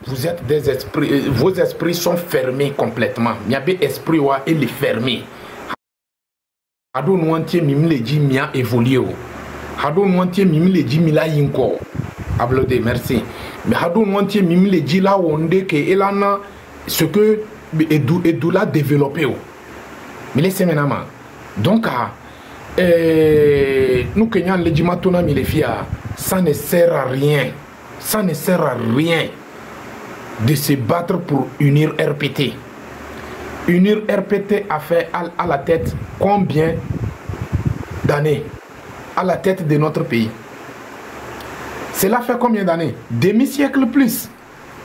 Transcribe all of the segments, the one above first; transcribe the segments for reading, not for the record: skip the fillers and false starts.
vous êtes des esprits, vos esprits sont fermés complètement. Il y a des esprits et les fermés. Hado nuantie mimile di mia évolué. Hado nuantie mimile di mila yinko. Ablode, merci. Mais hado nuantie mimile di la onde que elana ce que Edoula développé. Mais laissez maintenant. Donc, nous Kenyans les dimatona milefia, ça ne sert à rien. Ça ne sert à rien de se battre pour unir RPT. Unir RPT a fait à la tête combien d'années? À la tête de notre pays. Cela fait combien d'années? Demi-siècle plus.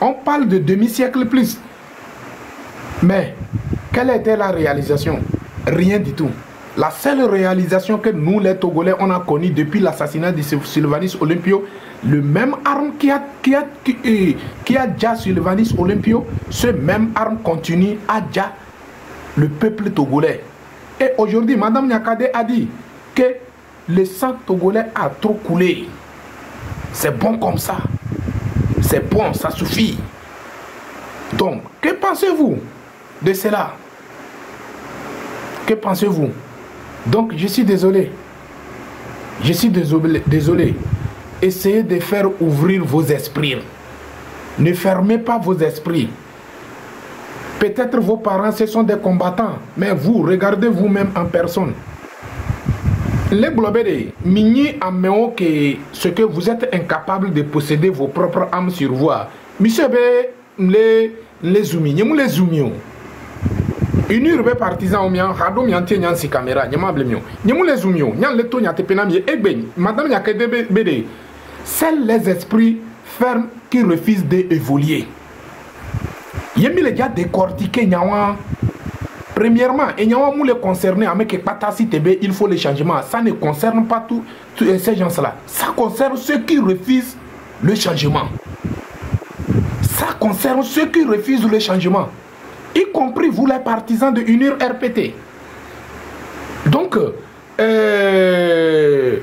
On parle de demi-siècle plus. Mais, quelle était la réalisation? Rien du tout. La seule réalisation que nous, les Togolais, on a connue depuis l'assassinat de Sylvanus Olympio, le même arme qui a déjà Sylvanus Olympio, ce même arme continue à déjà le peuple togolais. Et aujourd'hui, Madame Nyakade a dit que le sang togolais a trop coulé. C'est bon comme ça. C'est bon, ça suffit. Donc, que pensez-vous de cela? Que pensez-vous? Donc, je suis désolé. Je suis désolé. Essayez de faire ouvrir vos esprits. Ne fermez pas vos esprits. Peut-être vos parents, ce sont des combattants. Mais vous, regardez vous-même en personne. Les globés, mini améo que ce que vous êtes incapable de posséder vos propres âmes sur vous. Monsieur les zoomi, les zoomions. Une urbe partisan mien, hado mianté nyan si caméra, nyamable mio. Nyamou les zoomions, nyan le to nyate penami, egben, madame Nyakade bede. Seuls les esprits fermes qui refusent d'évoluer. Yemi les gars décortiqués nyawa. Premièrement, et nyawa mou les concerner avec patasi tebe, il faut les changements. Ça ne concerne pas tous ces gens-là. Ça concerne ceux qui refusent le changement. Ça concerne ceux qui refusent le changement. Y compris vous les partisans de Unir RPT. Donc, ce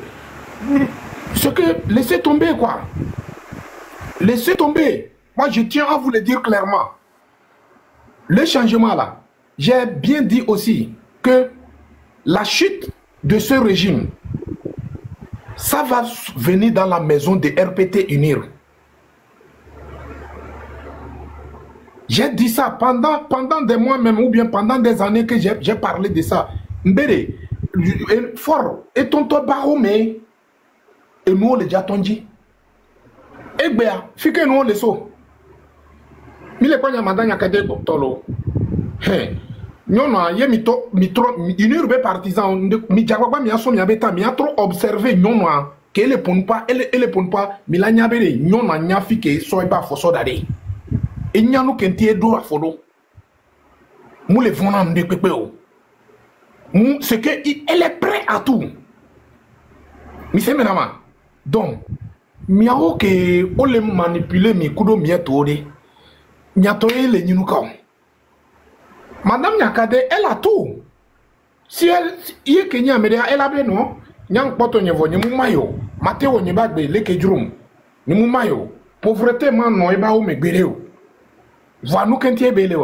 que laissez tomber quoi. Laissez tomber. Moi je tiens à vous le dire clairement. Le changement là, j'ai bien dit aussi que la chute de ce régime, ça va venir dans la maison de RPT Unir. J'ai dit ça pendant des mois même, ou bien pendant des années que j'ai parlé de ça. Mbere, fort, et tonton Baromé, et nous les Jatonji. Et bien, fique nous les so. Mille quoi, madame Nyakade tolo. Hey, non, yé mitro, une urbe partisan, mi jagwa mi aso mi abeta, mi a trop observé, non, qu'elle ne pas, elle pone pas, mi la nyabere, non, nya fique, soiba fosso dade. Et n'y a nous qu'un tiers d'eau à photo. Nous les venons de pépéo. C'est qu'elle est prête à tout. Mais c'est maintenant. Donc, miao que on les manipuler, mais kudo miatore. Miatore les ninuka. Madame Nyakade, elle a tout. Si elle y est Kenya, elle a bien non. Nyang poto nyevo, nyemu mayo. Mateo nyebagbe, leke drum. Nyemu mayo. Pauvreté man no eba ou megbeleo. Voilà nous quand tu belé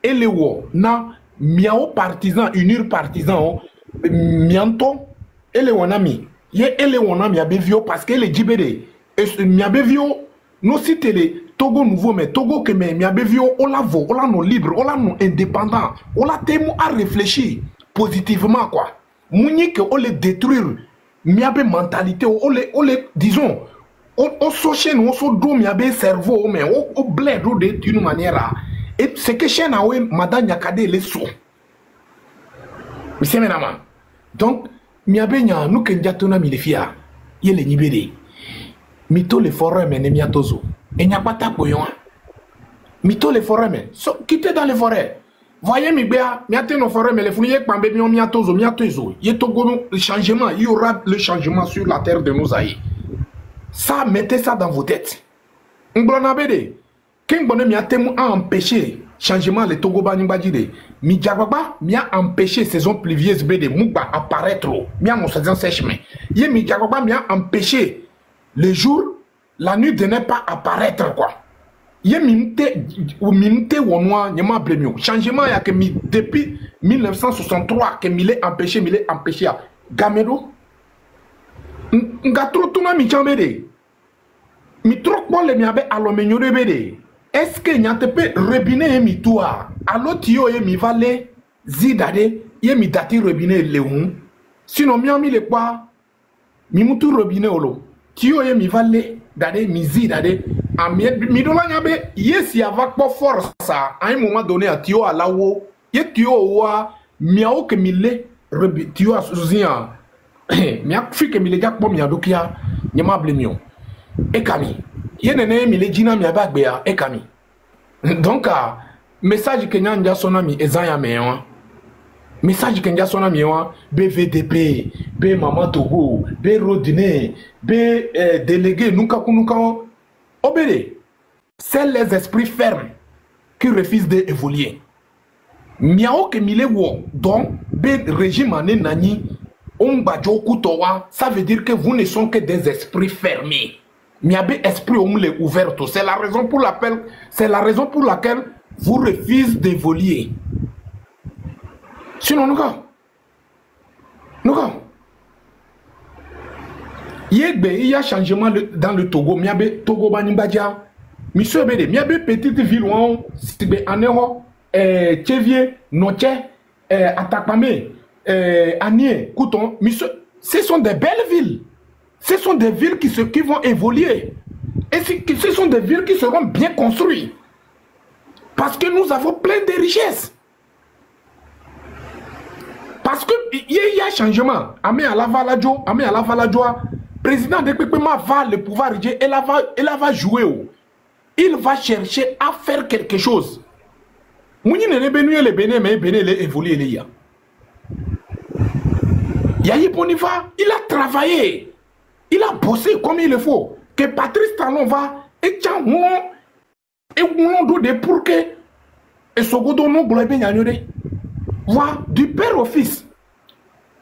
et les wo na miao partisan unir partisan mianto et les wonami ye et les wonami a bevio parce que les jibere et mi a bevio no cité Togo nouveau mais Togo que mais mi a bevio on la vo on la non libre on la non indépendant on la temo à réfléchir positivement quoi mouni que on les détruire mi a be mentalité on les disons on soche nous on so do mi abe cerveau mais on bled d'une manière et c'est que chez nawe madame Nyakade les so c'est maintenant donc mi abe nya nous que njatona mi lefia yele nibere mito le forêt mais ne miatozo et nya pas ta boyon mito le forêt mais so quitter dans les forêts voyez mi bea mi ateno forêt mais les fouiller pambe mi miatozo yetogo le changement il y aura le changement sur la terre de nos aïeux. Ça, mettez ça dans vos têtes. Ngbonabede, King Bonne mi a empêché changement le Togo Banibadide. Mi Diagaba mi a empêché saison pluvieuse BD Mouba apparaître. Mi a mon saison sèche mais. Yé mi Diagaba mi a empêché le jour, la nuit de ne pas apparaître quoi. Ye mimte wonwa nyama blemio. Changement ya que mi depuis 1963 que mi l'est empêché à Gamedo. Nga trop tuna mi chambede. Mi trop bon le mi abe alomenyo de bede. Est-ce que nyante pe robinet mi toa? Allo tio ye mi vale zidade ye mi dati robinet leun. Sinon mi ami le quoi? Mi mutu robinet olo. Tio ye mi vale dade mi zidade. Mi dola nyabe yes y avait pas force ça à un moment donné à tio à la wo ye tio wa miao que mille tio a souzia mi a fi que mille jak po mi adokia nyama blemio e kami ye nene mille jina mi abagbe ya e kami donc message que nyanja sona mi ezanya mewa message que nyanja sona mi wa BVDP be maman Togo be Rodine be délégué nuka obédé, c'est les esprits fermes qui refusent d'évoluer. Miao que mille wo donc be régime ané nani onbajo kutowa, ça veut dire que vous ne sont que des esprits fermés. Miabe esprit omule ouverto, c'est la raison pour laquelle vous refusez d'évoluer. Sinon nous il y a changement dans le Togo. Miabe Togo Banimbadia. Monsieur Bede, miabe petite ville où on sibe anéro, Tchevier, Noche, Atakpame, Anier, Kouton. Monsieur, ce sont des belles villes. Ce sont des villes qui vont évoluer. Et ce sont des villes qui seront bien construites. Parce que nous avons plein de richesses. Parce que il y a changement. Amé à la Valajo, président de Pépéma va le pouvoir, elle va jouer. Il va chercher à faire quelque chose. Mouni ne benu le Bénin, mais Bénin évolue les ya. Yahi Bonifa, il a travaillé. Il a bossé comme il le faut. Que Patrice Talon va et tiens, et on doit pour que et Sogodo non globe nyanyore. Voilà, du père au fils.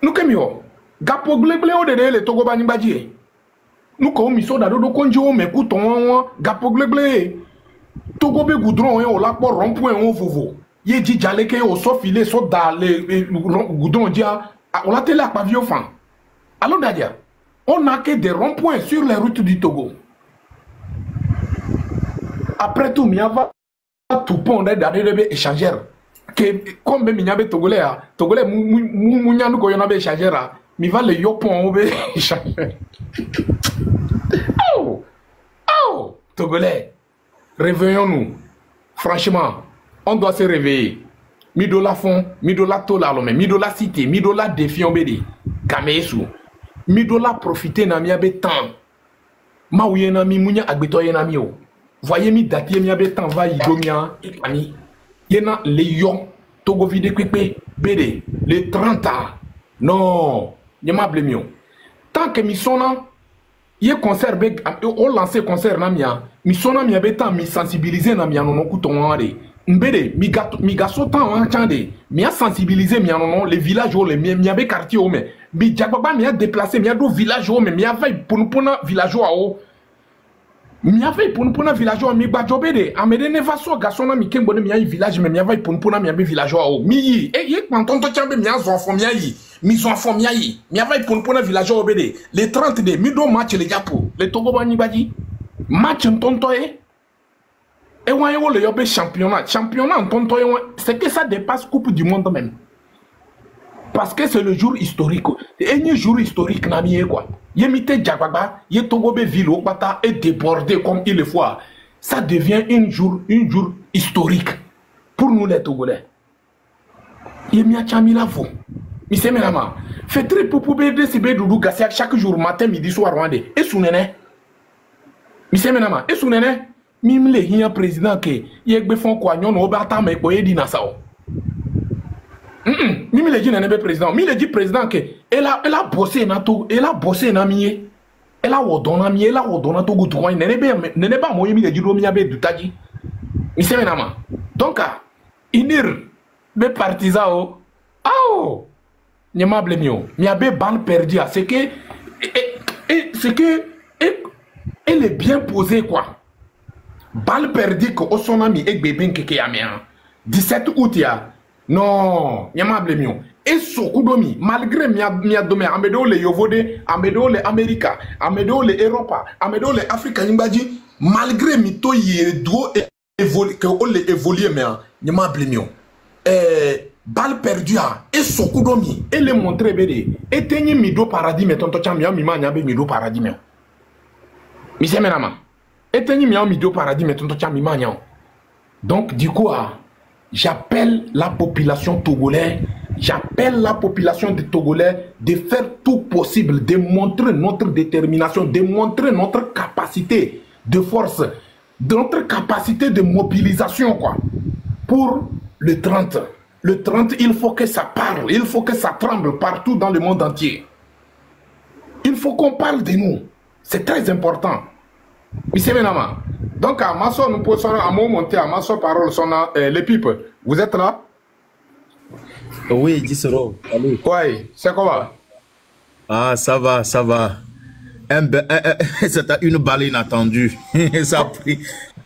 Nous kemio. Gapo glegle o de le Togo Banimbaji. Nous comme miso da do konjo me kuton gapo glegle. Togo be goudron o la po rond-point on vovo. Ye di jale ke o so filer so da le goudron dia on la télé à pavillon fan. Alors Dadia, on n'a que des ronds-points sur les routes du Togo. Après tout, miava tout pont d'aller échanger. Que comme même miabe togolais mounya nous koyona be échanger mi va le yopon on be échanger. Oh togolais, réveillons-nous. Franchement, on doit se réveiller. Midola fond, midola tola lome, midola cité, midola défi on bedi. Kamesu. Midola profiter na miabe temps. Ma ouye na mi mounya agbetoye na mi o. Voyez mi dati miabe temps va yidomia ani. Yena le yon Togo vide kwepe bede le 30 ans. Non, nyama blemio. Tant que mi sona ye concert be on lancer concert na mia, mi sona mi abeta mi sensibiliser na mia non kuton ade. Mbede mi gaso tan an chande, mi a sensibiliser mi non les villages o le mi abe quartier o me. Mi jababa mi a déplacer mi a do village o me mi a vai punpuna village o. Mi avait pour nous village mi bajobede amede ne va so gasona mi kembone mi village mais mi avait pour nous mi village o mi e ye kwanton to chambe mi azo fo mi ayi mi zo fo mi ayi mi avait pour nous village o bede les 30 de mi do match le japo le Togo bani baji match ntonto e wan yo le yobe championnat ntonto c'est que ça dépasse coupe du monde même. Parce que c'est le jour historique. Et un jour historique n'a mis quoi. Yemite Djababa, Yetogobe ville au Bata est débordé comme il le faut. Ça devient un jour historique pour nous les Togolais. Yemia Chamila Fo. Mise Menama. Fait très pour pouvoir décider Doudou Gassia chaque jour, matin, midi, soir, Rwandais. Et Sounene. Mise Menama. Et Sounene. Mimle, il y a un président qui est font quoi, non, au Bata, mais quoi, il dit Nassau. Mimi le dit n'est pas président. Mimi le dit président que elle a bossé na tout, elle a bossé na mié. Elle a wodona mié, elle a wodona tout goutouin. N'est pas moi Mimi le dit romi abe du tadi. Mi se menama. Donc inir be partisan o. Ah nyama blemio. Mi abe balle perdue. C'est que elle est bien posée quoi. Balle perdue que son ami et bébé qui est 17 août, ya. Non, il y a ma blémio. Et Sokudomi, malgré mia dome, amedo le Yovode, amedo le America, amedo le Europa, amedo le Africa, Nimbaji, malgré mito yedo évolué, que on les évolué, mais il y a ma blémio. Balle perdue, et Sokudomi, et le montrer, bédé, et tenir mido paradis, mais tonto chamia, mima, nyabe mido paradis, mais. Mise menama, et tenir mido paradis, mais tonto chamia, mima, donc, du coup, j'appelle la population togolaise, j'appelle la population des Togolais de faire tout possible, de montrer notre détermination, de montrer notre capacité de force, notre capacité de mobilisation, quoi. Pour le 30. Le 30, il faut que ça parle, il faut que ça tremble partout dans le monde entier. Il faut qu'on parle de nous. C'est très important. Monsieur Benama. Donc, à Masso, nous pouvons à monter à Masso parole, les pipes. Vous êtes là? Oui, Gisero. Oui, c'est comment? Ah, ça va, ça va. C'était une balle inattendue. Ça a pris.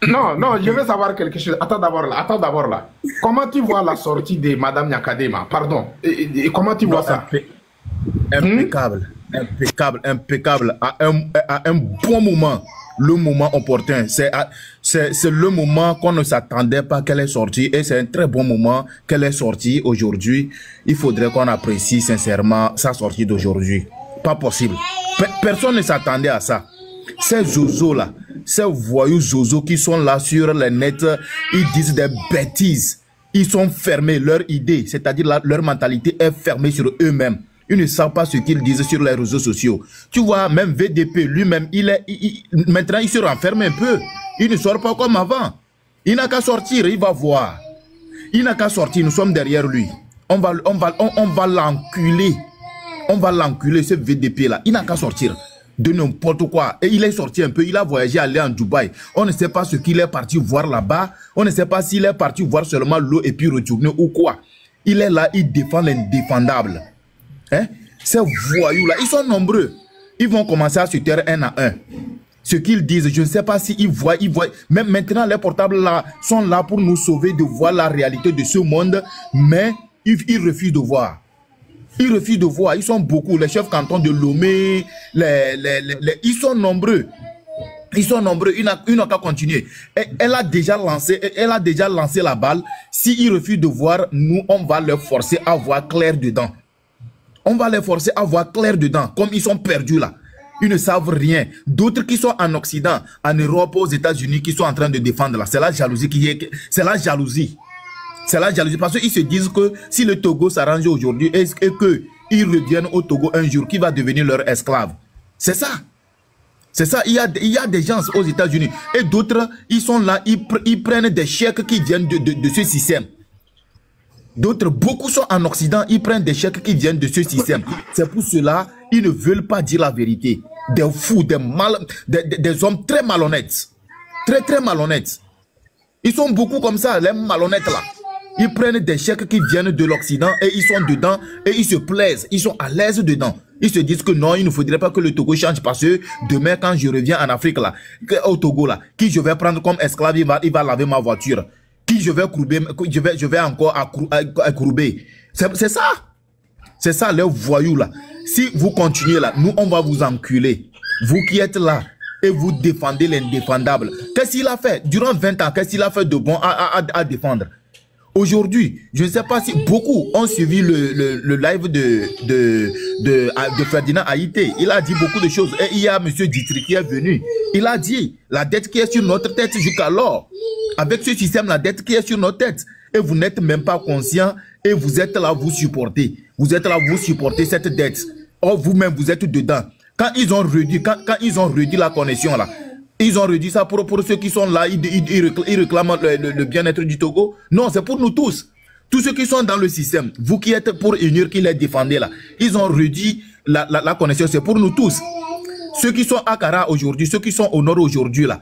Non, non, je veux savoir quelque chose. Attends d'abord là. Comment tu vois la sortie de Madame Nyakadema? Pardon. Et comment tu vois ça? Impeccable. Impeccable, impeccable. À un bon moment. Le moment opportun. C'est le moment qu'on ne s'attendait pas qu'elle est sortie. Et c'est un très bon moment qu'elle est sortie aujourd'hui. Il faudrait qu'on apprécie sincèrement sa sortie d'aujourd'hui. Pas possible. Personne ne s'attendait à ça. Ces zozos là, ces voyous zozos qui sont là sur les nets, ils disent des bêtises. Ils sont fermés. Leur idée, c'est-à-dire leur mentalité est fermée sur eux-mêmes. Ils ne savent pas ce qu'ils disent sur les réseaux sociaux. Tu vois, même VDP lui-même, maintenant il se renferme un peu. Il ne sort pas comme avant. Il n'a qu'à sortir, il va voir. Il n'a qu'à sortir, nous sommes derrière lui. On va l'enculer. On va l'enculer, ce VDP là. Il n'a qu'à sortir de n'importe quoi. Et il est sorti un peu, il a voyagé, allé en Dubaï. On ne sait pas ce qu'il est parti voir là-bas. On ne sait pas s'il est parti voir seulement l'eau et puis retourner ou quoi. Il est là, il défend l'indéfendable. Hein? Ces voyous-là, ils sont nombreux. Ils vont commencer à se taire un à un. Ce qu'ils disent, je ne sais pas s'ils voient. Même maintenant, les portables là sont là pour nous sauver de voir la réalité de ce monde. Mais ils refusent de voir. Ils refusent de voir. Ils sont beaucoup. Les chefs cantons de Lomé, ils sont nombreux. Ils sont nombreux. Ils n'ont qu'à continuer. Elle a déjà lancé la balle. S'ils refusent de voir, nous, on va leur forcer à voir clair dedans. On va les forcer à voir clair dedans, comme ils sont perdus là. Ils ne savent rien. D'autres qui sont en Occident, en Europe, aux États-Unis, qui sont en train de défendre là. C'est la jalousie qui est. C'est la jalousie. C'est la jalousie. Parce qu'ils se disent que si le Togo s'arrange aujourd'hui et qu'ils reviennent au Togo un jour, qui va devenir leur esclave. C'est ça. C'est ça. Il y a des gens aux États-Unis. Et d'autres, ils sont là, ils prennent des chèques qui viennent de ce système. D'autres, beaucoup sont en Occident, ils prennent des chèques qui viennent de ce système. C'est pour cela ils ne veulent pas dire la vérité. Des fous, des hommes très malhonnêtes. Très, très malhonnêtes. Ils sont beaucoup comme ça, les malhonnêtes là. Ils prennent des chèques qui viennent de l'Occident et ils sont dedans et ils se plaisent. Ils sont à l'aise dedans. Ils se disent que non, il ne faudrait pas que le Togo change parce que demain, quand je reviens en Afrique là, au Togo là, qui je vais prendre comme esclave, il va laver ma voiture. Qui je vais courber, je vais encore courber. C'est ça. C'est ça, les voyous là. Si vous continuez là, nous on va vous enculer. Vous qui êtes là et vous défendez l'indéfendable. Qu'est-ce qu'il a fait? Durant 20 ans, qu'est-ce qu'il a fait de bon à défendre? Aujourd'hui, je ne sais pas si beaucoup ont suivi le live de Ferdinand Haïté. Il a dit beaucoup de choses. Et il y a M. Ditry qui est venu. Il a dit la dette qui est sur notre tête jusqu'alors. Avec ce système, la dette qui est sur notre tête. Et vous n'êtes même pas conscient. Et vous êtes là, vous supportez. Vous êtes là, vous supportez cette dette. Or, vous-même, vous êtes dedans. Quand ils ont réduit la connexion là, ils ont réduit ça pour ceux qui sont là, ils réclament le bien-être du Togo. Non, c'est pour nous tous. Tous ceux qui sont dans le système, vous qui êtes pour unir, qui les défendez là, ils ont réduit la connexion, c'est pour nous tous. Ceux qui sont à Kara aujourd'hui, ceux qui sont au nord aujourd'hui là,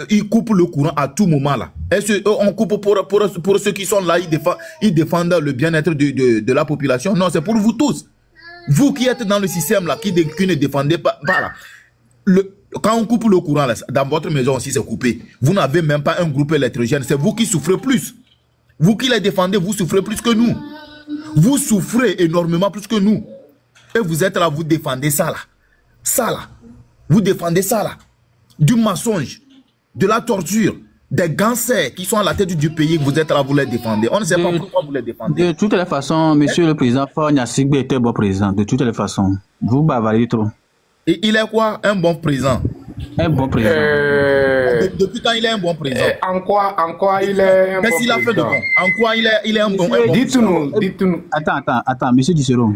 ils coupent le courant à tout moment là. Et on coupe pour ceux qui sont là, ils défendent le bien-être de la population. Non, c'est pour vous tous. Vous qui êtes dans le système là, qui ne défendez pas là. Quand on coupe le courant, là, dans votre maison aussi, c'est coupé. Vous n'avez même pas un groupe électrogène. C'est vous qui souffrez plus. Vous qui les défendez, vous souffrez plus que nous. Vous souffrez énormément plus que nous. Et vous êtes là, vous défendez ça là. Ça là. Vous défendez ça là. Du mensonge, de la torture, des gangsters qui sont à la tête du pays, vous êtes là, vous les défendez. On ne sait pas pourquoi vous les défendez. De toutes les façons, monsieur le président Fagne Sigbe était bon président. De toutes les façons. Vous bavardez trop. Et il est quoi? Un bon président. Un bon président. Depuis quand il est un bon président? En quoi il est un bon président? Qu'est-ce qu'il a fait de bon? En quoi il est un bon président? Dites-nous. Attends, monsieur Dissero.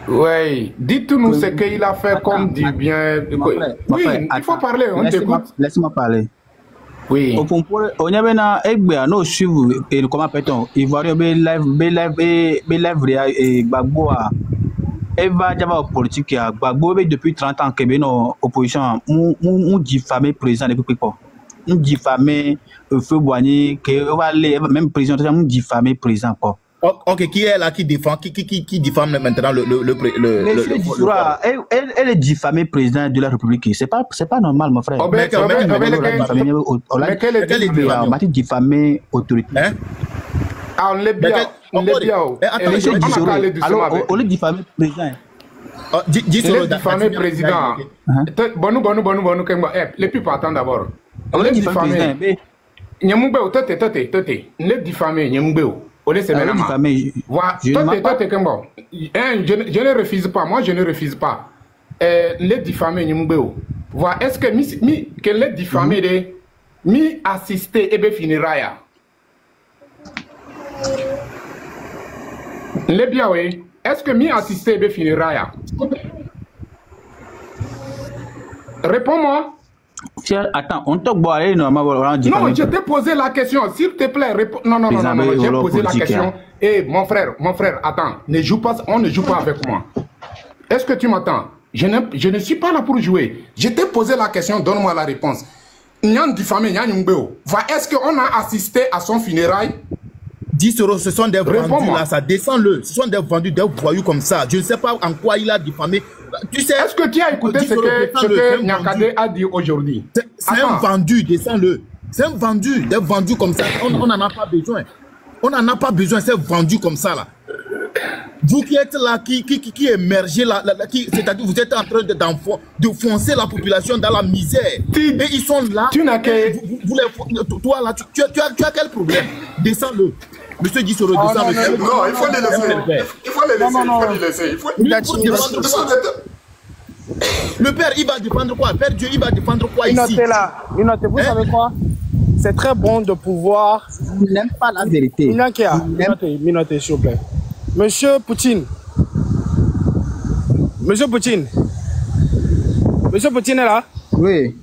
Oui, dites-nous ce qu'il a fait comme du bien. Oui, il faut parler, on t'écoute. Laisse-moi parler. Oui. On y avait un egbe no suivre et comment peut-on Ivoirien be live et Gbagbo a Eva Java politique a Gbagbo depuis 30 ans que ben opposition on diffamé président depuis quoi on diffamé Feu Boigny que on va aller même président on diffamé président quoi. Ok, qui est là qui défend qui diffame maintenant elle est diffamée président de la République. C'est pas normal mon frère. Mais quelle est diffamée autorité. On l'est bien. On est diffamé président. Diffamé président. Bon, les plus partants d'abord. On est diffamé. Nyamugbe, tete. Les diffamé, Nyamugbe. Je ne refuse pas, moi je ne refuse pas. Les diffamés, est-ce que les diffamés mi assister et bien finira? Les bien, oui. Est-ce que mi assister et bien finira? Réponds-moi. Attends, on t'a boire normalement. Non, je t'ai posé la question, s'il te plaît, réponds. Non, j'ai posé la question. Eh, mon frère, attends, on ne joue pas avec moi. Est-ce que tu m'entends? Je ne suis pas là pour jouer. Je t'ai posé la question, donne-moi la réponse. Est-ce qu'on a assisté à son funérail? 10 euros, ce sont des vendus là, ça descend-le. Ce sont des vendus, des voyous comme ça. Je ne sais pas en quoi il a diffamé. Tu sais, est-ce que tu as écouté ce que Nyakade a dit aujourd'hui? C'est un vendu, descends-le. C'est un vendu, des vendus comme ça. On n'en a pas besoin. On n'en a pas besoin, c'est vendu comme ça là. Vous qui êtes là, qui émergez là, c'est-à-dire vous êtes en train de foncer la population dans la misère. Et ils sont là. Tu n'as que... Toi là, tu as quel problème? Descends-le. Monsieur Dissero, descends-le. Non, il faut les laisser. Il faut les laisser. Le père, il va défendre quoi? Père Dieu, il va défendre quoi ici? Notez là. Vous savez quoi? C'est très bon de pouvoir... Vous n'aimez pas la vérité. Minotez, s'il vous plaît. Monsieur Poutine est là? Oui.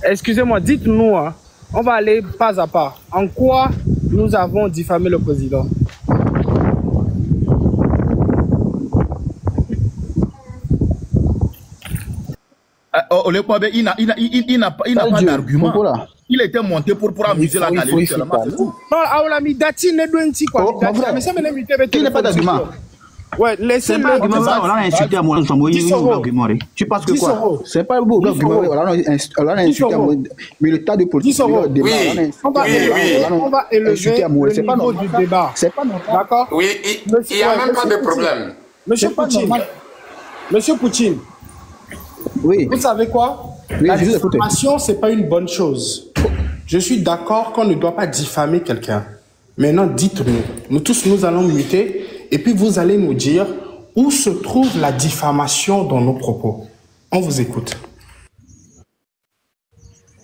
Excusez-moi, dites-nous, hein, on va aller pas à pas. En quoi nous avons diffamé le président? Il n'a pas d'argument. Il était monté pour amuser la galerie seulement, c'est tout. Non, Aoulami Dati n'est pas un quoi. Mais ça il n'est pas d'argument. Ouais, laissez-le. On a insulté à mon argument. Tu penses que quoi? C'est pas beau argument. On a insulté à mon. Mais le tas de politique. On va élever le niveau du débat. C'est pas normal. D'accord? Oui, il n'y a même pas de problème. Monsieur Poutine. Oui. Vous savez quoi? La diffamation, ce n'est pas une bonne chose. Je suis d'accord qu'on ne doit pas diffamer quelqu'un. Maintenant, dites-nous. Nous tous, nous allons muter et puis vous allez nous dire où se trouve la diffamation dans nos propos. On vous écoute.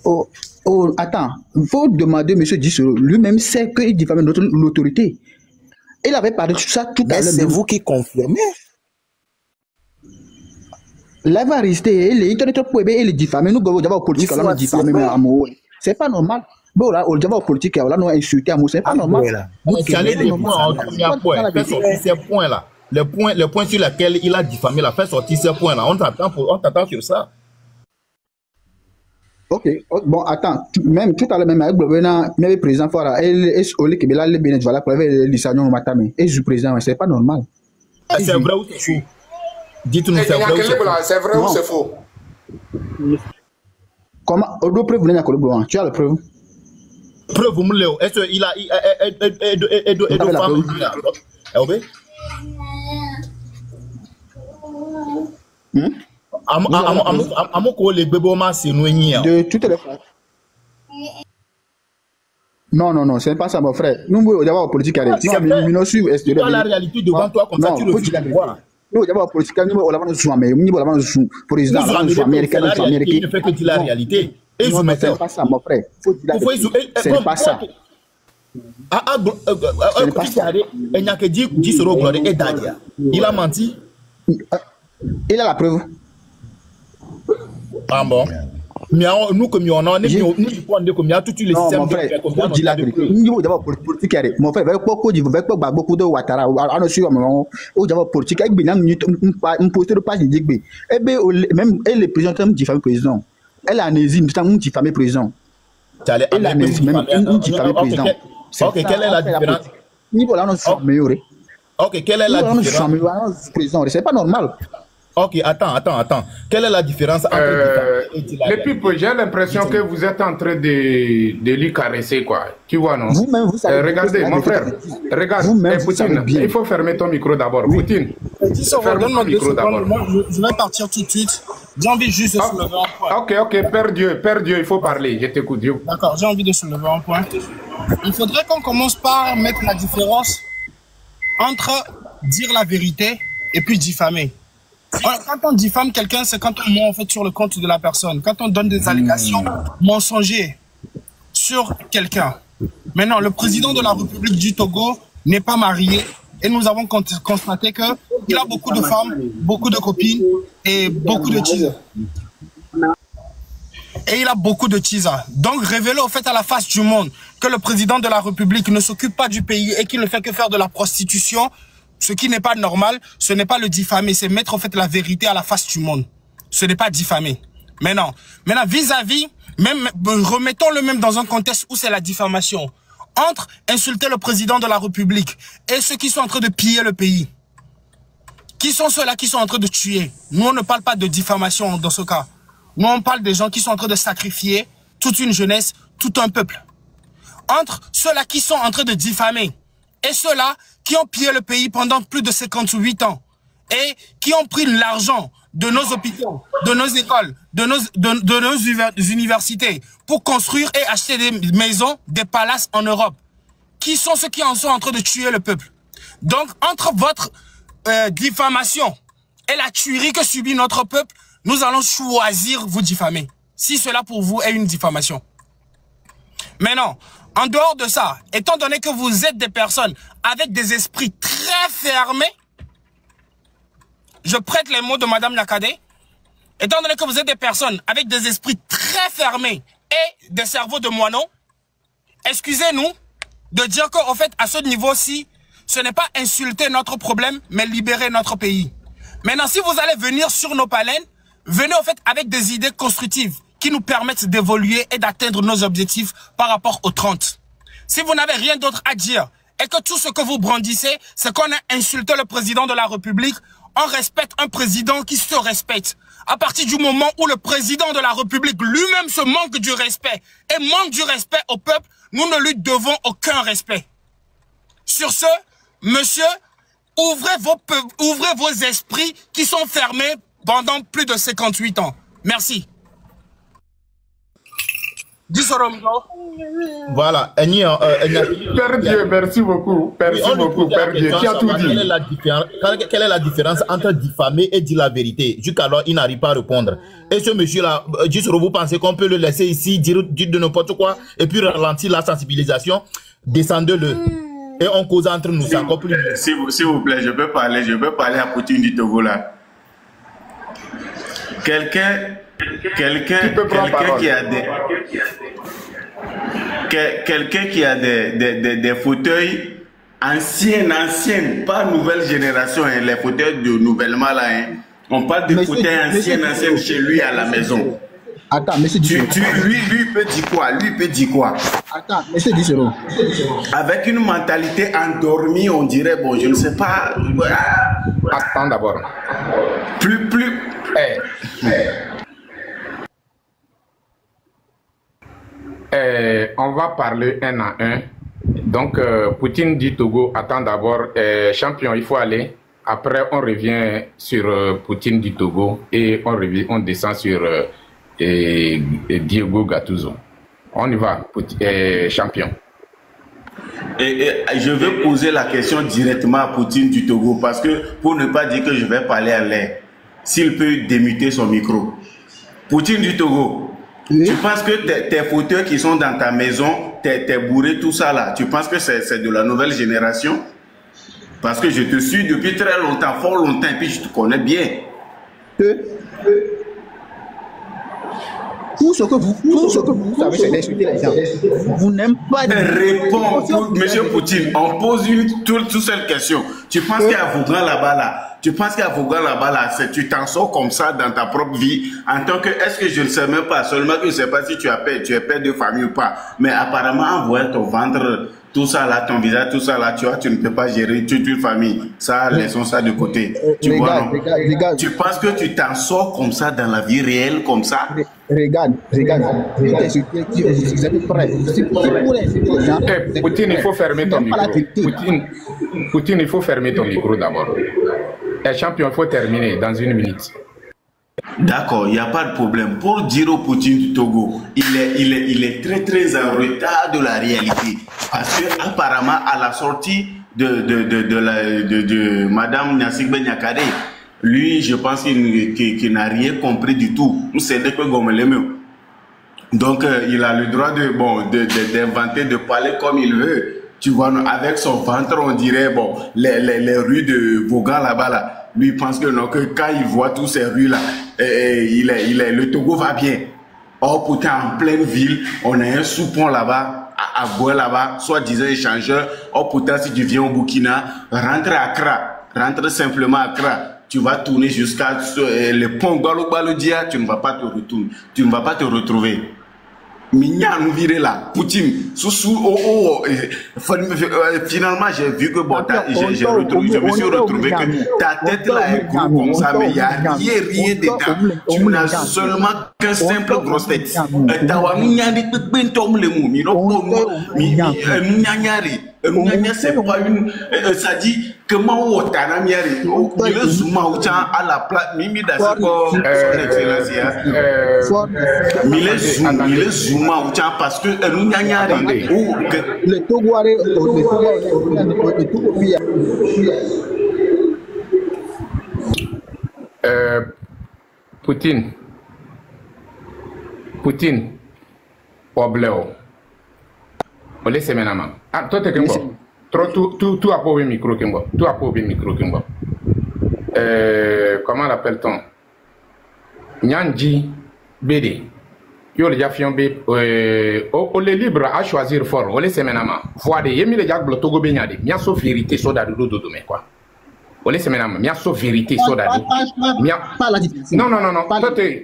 Oh, attends. Il faut demander, monsieur Dissero, lui-même sait qu'il diffame l'autorité. Il avait parlé de ça tout à l'heure. C'est vous qui confirmez. Là, va rester, il est diffamé. Nous avons politique, on a diffamé. C'est pas normal. Bon, là, on a politique, on a insulté à moi. C'est pas normal. Vous allez les points, faites sortir ces points-là. Les points sur lesquels il a diffamé, là, faites sortir ces points-là. On t'attend sur ça. Ok, bon, attends. Même tout à l'heure, même avec le président Fora, il qui est là, le bénéfice, pour le lisanon matame. Et le président, c'est pas normal. C'est vrai ou c'est faux? Dites-nous, c'est vrai ou c'est faux? Comment Odo preuve n'est pas le tu as la preuve? Preuve vous me l'avez. Est-ce qu'il a de toutes les fois. Non, c'est pas ça, mon frère. Nous, nous avons politique. C'est la réalité devant toi, comme ça tu le vois. Nous avons politique. Nous avons président. Il ne fait que dire la réalité. C'est pas ça, mon frère. C'est pas ça. Il a menti. Il a la preuve. Ah bon? Nous, comme on a, nous, comme il y a tous les systèmes. Mon frère, dis la vérité. Nous avons politique. Mon frère, avec beaucoup de Ouattara, on a su un politique. Avec un poster de page de Digbe. Et même le président diffamé président. Elle a nésime, c'est un diffamé président. Elle a nésime, même un diffamé président. Ok, quelle est la différence? Niveau là, on a meilleur. Ok, quelle est la différence? C'est pas normal. Ok, attends. Quelle est la différence entre les pipes, j'ai l'impression que vous êtes en train de lui caresser, quoi. Tu vois, non? Vous-même, vous savez. Regardez, mon frère. Regarde, Poutine, il faut fermer ton micro d'abord. Oui. Poutine, ferme ton micro d'abord. Je vais partir tout de suite. J'ai envie juste de soulever un point. Ok, Père Dieu, il faut parler. Je t'écoute, Dieu. D'accord, j'ai envie de soulever un point. Il faudrait qu'on commence par mettre la différence entre dire la vérité et puis diffamer. Quand on diffame quelqu'un, c'est quand on ment en fait sur le compte de la personne. Quand on donne des allégations mensongères sur quelqu'un. Maintenant, le président de la République du Togo n'est pas marié et nous avons constaté qu'il a beaucoup de femmes, beaucoup de copines et beaucoup de teasers. Et il a beaucoup de teasers. Donc, révéler au fait à la face du monde que le président de la République ne s'occupe pas du pays et qu'il ne fait que faire de la prostitution, ce qui n'est pas normal, ce n'est pas le diffamer, c'est mettre en fait la vérité à la face du monde. Ce n'est pas diffamer. Maintenant vis-à-vis, même remettons-le même dans un contexte où c'est la diffamation. Entre insulter le président de la République et ceux qui sont en train de piller le pays. Qui sont ceux-là qui sont en train de tuer? Nous, on ne parle pas de diffamation dans ce cas. Nous, on parle des gens qui sont en train de sacrifier toute une jeunesse, tout un peuple. Entre ceux-là qui sont en train de diffamer et ceux-là qui ont pillé le pays pendant plus de 58 ans et qui ont pris l'argent de nos hôpitaux, de nos écoles, de nos universités pour construire et acheter des maisons, des palaces en Europe. Qui sont ceux qui en sont en train de tuer le peuple? Donc, entre votre diffamation et la tuerie que subit notre peuple, nous allons choisir vous diffamer. Si cela pour vous est une diffamation. Maintenant, en dehors de ça, étant donné que vous êtes des personnes avec des esprits très fermés, je prête les mots de Madame Nakade, étant donné que vous êtes des personnes avec des esprits très fermés et des cerveaux de moineaux, excusez-nous de dire qu'en fait, à ce niveau-ci, ce n'est pas insulter notre problème, mais libérer notre pays. Maintenant, si vous allez venir sur nos palènes, venez en fait avec des idées constructives qui nous permettent d'évoluer et d'atteindre nos objectifs par rapport aux 30. Si vous n'avez rien d'autre à dire et que tout ce que vous brandissez, c'est qu'on a insulté le président de la République, on respecte un président qui se respecte. À partir du moment où le président de la République lui-même se manque du respect et manque du respect au peuple, nous ne lui devons aucun respect. Sur ce, monsieur, ouvrez vos esprits qui sont fermés pendant plus de 58 ans. Merci. Voilà. Père Dieu, merci beaucoup. Merci beaucoup, Père Dieu. Tu as tout dit. Quelle est la différence entre diffamer et dire la vérité? Jusqu'alors, il n'arrive pas à répondre. Et ce monsieur-là, vous pensez qu'on peut le laisser ici, dire de n'importe quoi, et puis ralentir la sensibilisation? Descendez-le. Et on cause entre nous, c'est encore plus. S'il vous plaît, je peux parler à Poutine du Togo là. Quelqu'un qui a des fauteuils anciens, pas nouvelle génération, hein, les fauteuils de nouvellement là, hein. On parle de fauteuils anciens chez lui à la maison. Attends, monsieur Dissero. Lui peut dire quoi? Attends, monsieur Dissero. Avec une mentalité endormie, on dirait, bon, je ne sais pas. Attends d'abord. On va parler un à un. Donc, Poutine dit Togo, attends d'abord, champion, il faut aller. Après, on revient sur Poutine du Togo et on descend sur Diego Gattuso. On y va, champion. Et je vais poser la question directement à Poutine du Togo parce que pour ne pas dire que je vais parler à l'air, s'il peut démuter son micro. Poutine du Togo, oui. Tu penses que tes fauteuils qui sont dans ta maison, tes bourrés, tout ça là, tu penses que c'est de la nouvelle génération? Parce que je te suis depuis très longtemps, fort longtemps, et puis je te connais bien. Tout ce que vous savez, c'est d'insulter les gens. Vous n'aimez pas... Réponds, monsieur Poutine, on pose une toute seule question. Tu penses qu'à Vaughan là-bas, là, tu t'en sors comme ça dans ta propre vie, en tant que, est-ce que je ne sais même pas, seulement que je ne sais pas si tu es père de famille ou pas, mais apparemment, en voyant ton ventre, tout ça là, ton visage, tout ça là, tu vois, tu ne peux pas gérer toute une famille. Ça, laissons ça de côté. Tu vois, non? Regarde. Tu penses que tu t'en sors comme ça dans la vie réelle, comme ça? Regarde. Poutine, il faut fermer ton micro. Poutine, il faut fermer ton micro d'abord. Champion, il faut terminer dans 1 minute. D'accord, il n'y a pas de problème. Pour dire au Poutine du Togo, il est très très en retard de la réalité. Parce que apparemment à la sortie de Madame Gnassigbe Gnakade, lui, je pense qu'il n'a rien compris du tout. Donc il a le droit d'inventer, de parler comme il veut. Tu vois, avec son ventre, on dirait, bon, les rues de Vaughan là-bas, là, lui il pense que non, que quand il voit toutes ces rues-là, le Togo va bien. Or, pourtant, en pleine ville, on a un sous-pont là-bas, à Goué là-bas, soi-disant échangeur. Or, pourtant, si tu viens au Burkina, rentre simplement à Accra. Tu vas tourner jusqu'à le pont Galo-Balodia, tu ne vas pas te retrouver. Mignan nous virer là, Poutine, finalement j'ai vu que bon, je me suis retrouvé que ta tête là est gros comme ça, mais il n'y a rien dedans. Tu n'as seulement qu'un simple grosse tête. C'est pas une. Ça dit comment on t'a mis le zoom à la place. Mimi d'Asiko, son excellence. Il zoom parce que le Togoare, Poutine, Obleo. Olé semenama. Ah, toi t'es Kimbo. Tu as pas ouvert le micro Kimbo. Comment l'appelle-t-on? Nyanji Bede. Yo le jafion be olé libre à choisir fort. Olé semenama. Voide yemi le jak Togo benyade. Mia so vérité so da do me quoi. Olé semenama. Mia so vérité so da do. Non.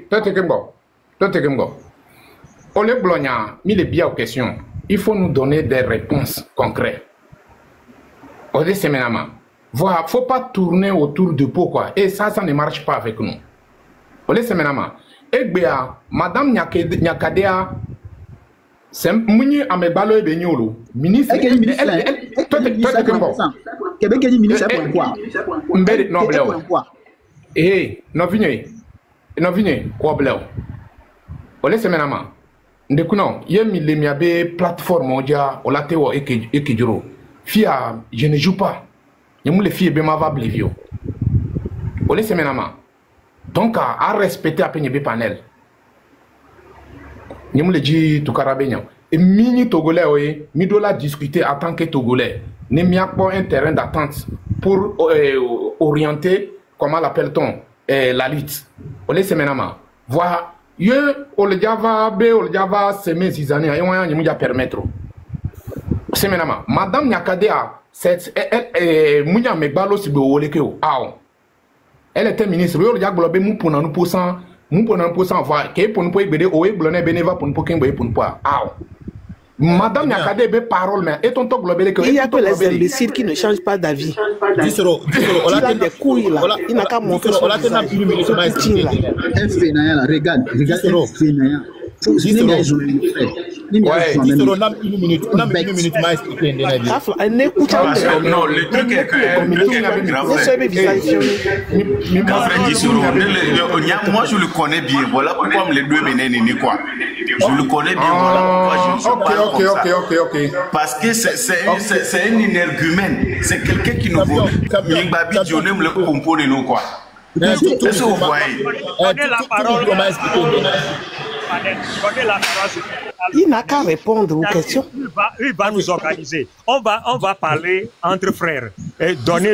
Toi t'es Kimbo. Olé blogna mi le bien aux questions. Il faut nous donner des réponses concrètes. Il ne faut pas tourner autour du pot, quoi. Et ça ne marche pas avec nous. Madame Gnakadea, c'est Mouni Amebalo et Benyolo, ministre. Ndekuno, yemi le miabe plateforme odia olateo ekejuro. Fia, je ne joue pas. Yemu le filles bema va blevio. Ole semenama. Donc à respecter à peine panel. Yemu le dit tout carabénian. Et mini togolais oye, mi dola discuter en tant que togolais. Ne m'y a pas un terrain d'attente pour orienter, comment l'appelle-t-on, la lutte. Ole semenama. Voilà. Yo olejava semer 6 années et on y a permettre. C'est maintenant Madame Gnakadea c'est Mounia Megbalo si be wolekeo. Elle était ministre. Yo olejava globé mou pour nous pourcent voir que pour nous pour gbede o eglone beneva pour nous pour kembe pour nous pas. Madame Gnakadea be parole mais et ton to globé que il y a que les imbéciles qui ne changent pas d'avis. Disero, on a des couilles là. Il n'a qu'à montrer son visage. Regarde. Ouais, une minute, m'a expliqué. Non, le truc est que moi je le connais bien. Voilà pourquoi me les deux mener quoi. Je le connais bien. Voilà pourquoi je ne suis pas comme ça. Parce que c'est un énergumène. C'est quelqu'un qui nous vaut. Mingbabi Dioné me le compone nous quoi. Est-ce que vous voyez? Il n'a qu'à répondre aux questions. Il va nous organiser. On va parler entre frères. Et donner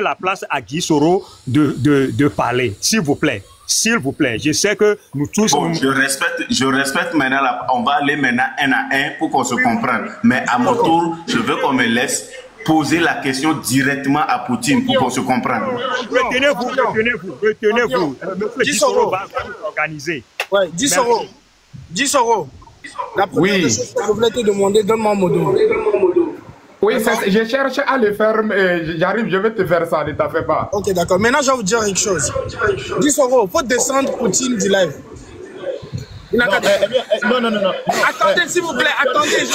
la place à Guy Soro de parler, s'il vous plaît. S'il vous plaît, je sais que nous tous... Bon, je respecte maintenant, on va aller maintenant un à un pour qu'on se comprenne. Mais à mon tour, je veux qu'on me laisse poser la question directement à Poutine pour qu'on se comprenne. Retenez-vous. Guy Soro va nous organiser. Ouais, Guy Soro. La première chose que je voulais te demander, donne-moi Modo. Oui, je cherche à le faire, mais j'arrive, je vais te faire ça, ne t'en fais pas. Ok, d'accord. Maintenant, je vais vous dire une chose. Guy Soro, il faut descendre Poutine du live. Non. Attendez, s'il vous plaît, attendez,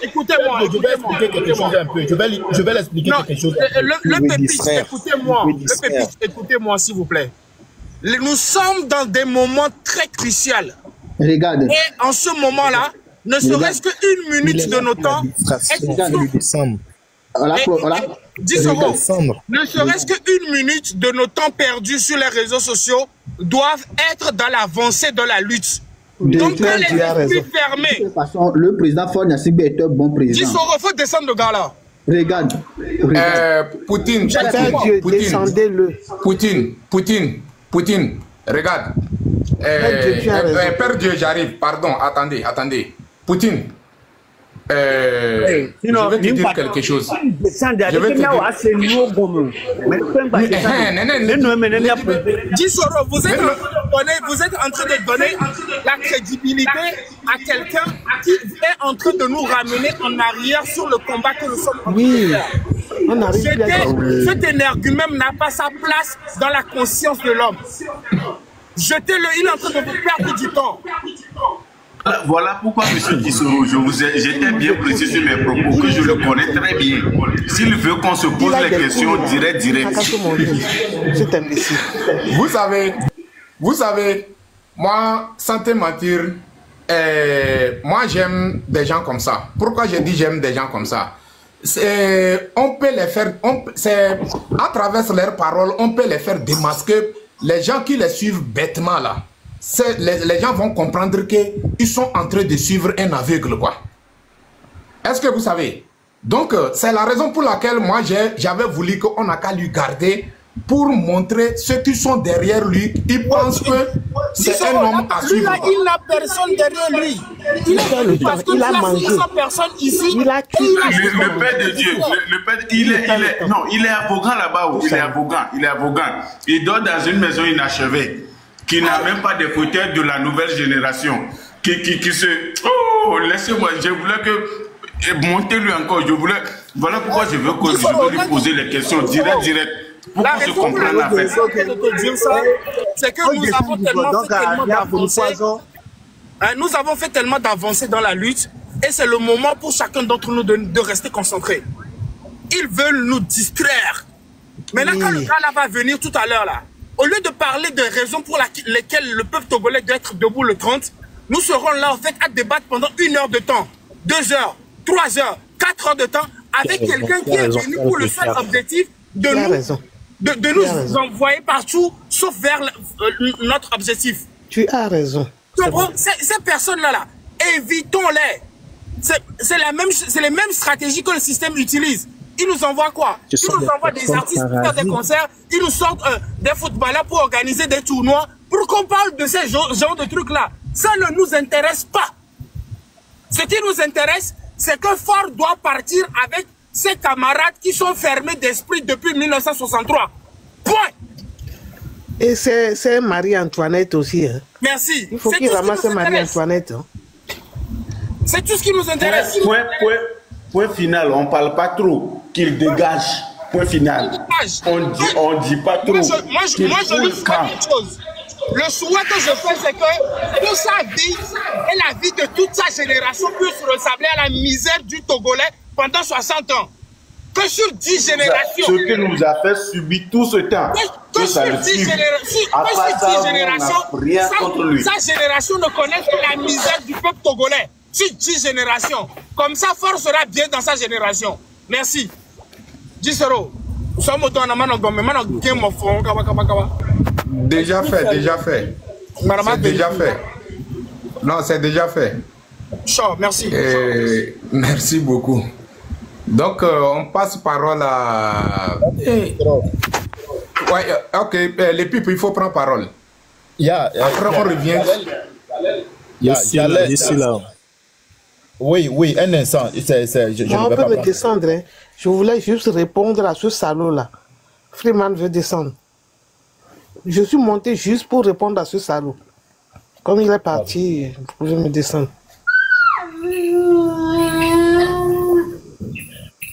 écoutez-moi. Je vais expliquer quelque chose un peu. Je vais l'expliquer quelque chose. Le pépite, écoutez-moi, s'il vous plaît. Nous sommes dans des moments très cruciaux. Regarde. Et en ce moment-là, ne serait-ce qu'une minute de nos temps. Ne serait-ce qu'une minute de nos temps perdus sur les réseaux sociaux doivent être dans l'avancée de la lutte. Donc, quand les esprits fermés. De toute façon, le président Faure Gnassingbé est un bon président. Il faut descendre le gars là. Regarde. Poutine, Poutine, regarde. Père Dieu, j'arrive. Pardon, attendez. Poutine. Je vais te dire quelque chose. Guy Soro, vous êtes en train de donner la crédibilité à quelqu'un qui est en train de nous ramener en arrière sur le combat que nous sommes en train de faire. Cet énergumène n'a pas sa place dans la conscience de l'homme. Jetez-le, il est en train de vous perdre du temps. Voilà pourquoi, M. Guissoro, j'étais bien précis sur mes propos, que je le connais très bien. S'il veut qu'on se pose les questions direct. Vous savez, moi, sans te mentir, moi j'aime des gens comme ça. Pourquoi je dis j'aime des gens comme ça? On peut les faire, à travers leurs paroles, on peut les faire démasquer. Les gens qui les suivent bêtement là, les gens vont comprendre qu'ils sont en train de suivre un aveugle, quoi. Est-ce que vous savez? Donc, c'est la raison pour laquelle moi, j'avais voulu qu'on n'a qu'à lui garder pour montrer ceux qui sont derrière lui. Ils pensent que c'est un homme à suivre. Il n'a personne derrière lui. Il a mangé. Personne ici. Le Père de Dieu, il est arrogant là-bas. Il est arrogant. Il dort dans une maison inachevée, qui n'a même pas de fauteuils de la nouvelle génération, qui se... Oh, laissez-moi, je voulais que... Montez-lui encore, voilà pourquoi je veux lui poser les questions direct. Pour qu'on se comprenne la fait. C'est que nous avons fait tellement d'avancées dans la lutte, et c'est le moment pour chacun d'entre nous de rester concentré. Ils veulent nous distraire. Maintenant, quand le gars là va venir tout à l'heure là, au lieu de parler des raisons pour lesquelles le peuple togolais doit être debout le 30, nous serons là en fait à débattre pendant 1 heure de temps, 2 heures, 3 heures, 4 heures de temps avec quelqu'un qui est venu pour le seul objectif de nous envoyer partout sauf vers notre objectif. Tu as raison. Ces personnes-là, évitons-les. C'est les mêmes stratégies que le système utilise. Ils nous envoient quoi? Ils nous envoient des artistes pour faire des concerts, ils nous sortent des footballeurs pour organiser des tournois, pour qu'on parle de ces genres de trucs-là. Ça ne nous intéresse pas. Ce qui nous intéresse, c'est que Faure doit partir avec ses camarades qui sont fermés d'esprit depuis 1963. Point. Et c'est Marie-Antoinette aussi. Hein. Merci. Il faut qu'il ramasse Marie-Antoinette. Hein. C'est tout ce qui nous intéresse. Point final, on ne parle pas trop. Qu'il dégage. Point final. On dit pas trop. Moi, je lui dis une chose. Le souhait que je fais, c'est que sa vie et la vie de toute sa génération puisse ressembler à la misère du Togolais pendant 60 ans. Que sur 10 générations. Ce que nous a fait subir tout ce temps. Que sur 10 générations, sa génération ne connaisse que la misère du peuple togolais. Sur 10 générations. Comme ça, force sera bien dans sa génération. Merci. Gisero. Déjà fait, déjà fait. C'est déjà fait. Non, c'est déjà fait. Chaud, merci. Merci beaucoup. Donc, on passe parole à... Ouais, ok, les pipes, il faut prendre parole. Après, on revient. Oui, un instant. On peut me descendre. Hein. Je voulais juste répondre à ce salaud-là. Freeman veut descendre. Je suis monté juste pour répondre à ce salaud. Comme il est parti, vous pouvez me descendre.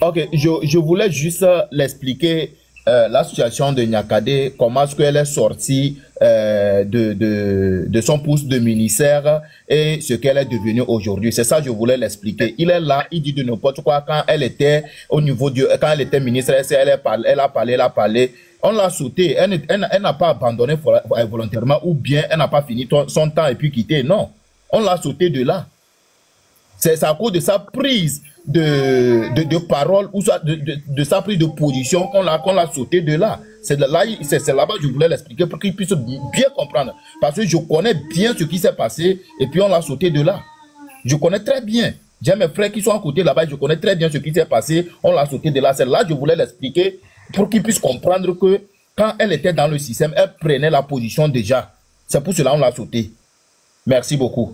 Ok, je voulais juste l'expliquer la situation de Nyakade, comment est-ce qu'elle est sortie de son poste de ministère et ce qu'elle est devenue aujourd'hui. C'est ça que je voulais l'expliquer. Il est là, il dit de n'importe quoi. Quand elle était au niveau du, quand elle était ministre, elle a parlé. On l'a sauté. Elle n'a pas abandonné volontairement ou bien elle n'a pas fini son temps et puis quitté. Non, on l'a sauté de là. C'est à cause de sa prise de parole ou de sa prise de position qu'on l'a sauté de là. C'est là-bas que je voulais l'expliquer pour qu'il puisse bien comprendre. Parce que je connais bien ce qui s'est passé et puis on l'a sauté de là. Je connais très bien. J'ai mes frères qui sont à côté là-bas, je connais très bien ce qui s'est passé, on l'a sauté de là. C'est là que je voulais l'expliquer pour qu'il puisse comprendre que quand elle était dans le système, elle prenait la position déjà. C'est pour cela qu'on l'a sauté. Merci beaucoup.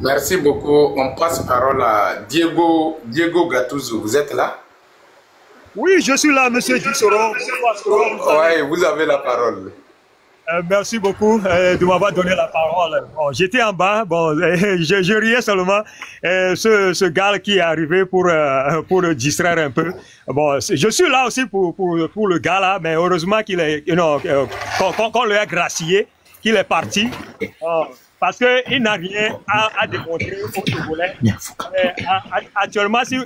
Merci beaucoup. On passe parole à Diego Gattuso. Vous êtes là? Oui, je suis là, monsieur Gisoro. Oui, vous avez la parole. Merci beaucoup de m'avoir donné la parole. Bon, j'étais en bas, bon, je riais seulement. Ce gars qui est arrivé pour distraire un peu. Bon, je suis là aussi pour le gars là, mais heureusement qu'il est, qu'on le a gracié, qu'il est parti. Parce qu'il n'a rien à démontrer aux Togolais. Actuellement, si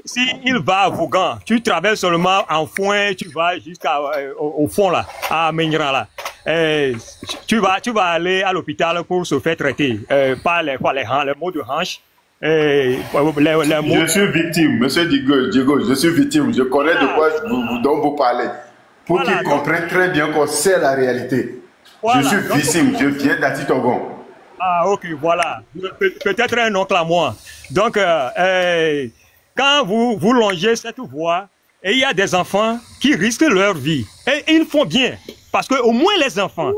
il va à Vaughan, tu traverses seulement en foin, tu vas jusqu'au fond là, à Mengra là. Tu vas aller à l'hôpital pour se faire traiter par les maux de hanche. Je suis victime, monsieur Diego, je suis victime. Je connais de quoi dont vous parlez. Pour qu'ils comprennent très bien qu'on sait la réalité. Voilà, je suis victime, je viens d'Ati Togon. Ah, ok, voilà. Peut-être un oncle à moi. Donc, quand vous longez cette voie, et il y a des enfants qui risquent leur vie. Et ils font bien. Parce qu'au moins les enfants,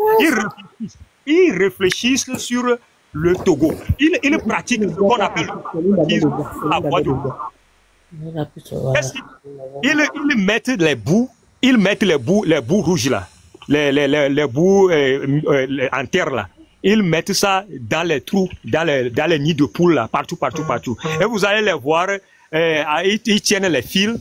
ils réfléchissent sur le Togo. Ils pratiquent ce qu'on appelle la voie de ils mettent les bouts, les bouts rouges là, les bouts en terre là. Ils mettent ça dans les trous, dans les nids de poules là, partout. Et vous allez les voir, ils tiennent les fils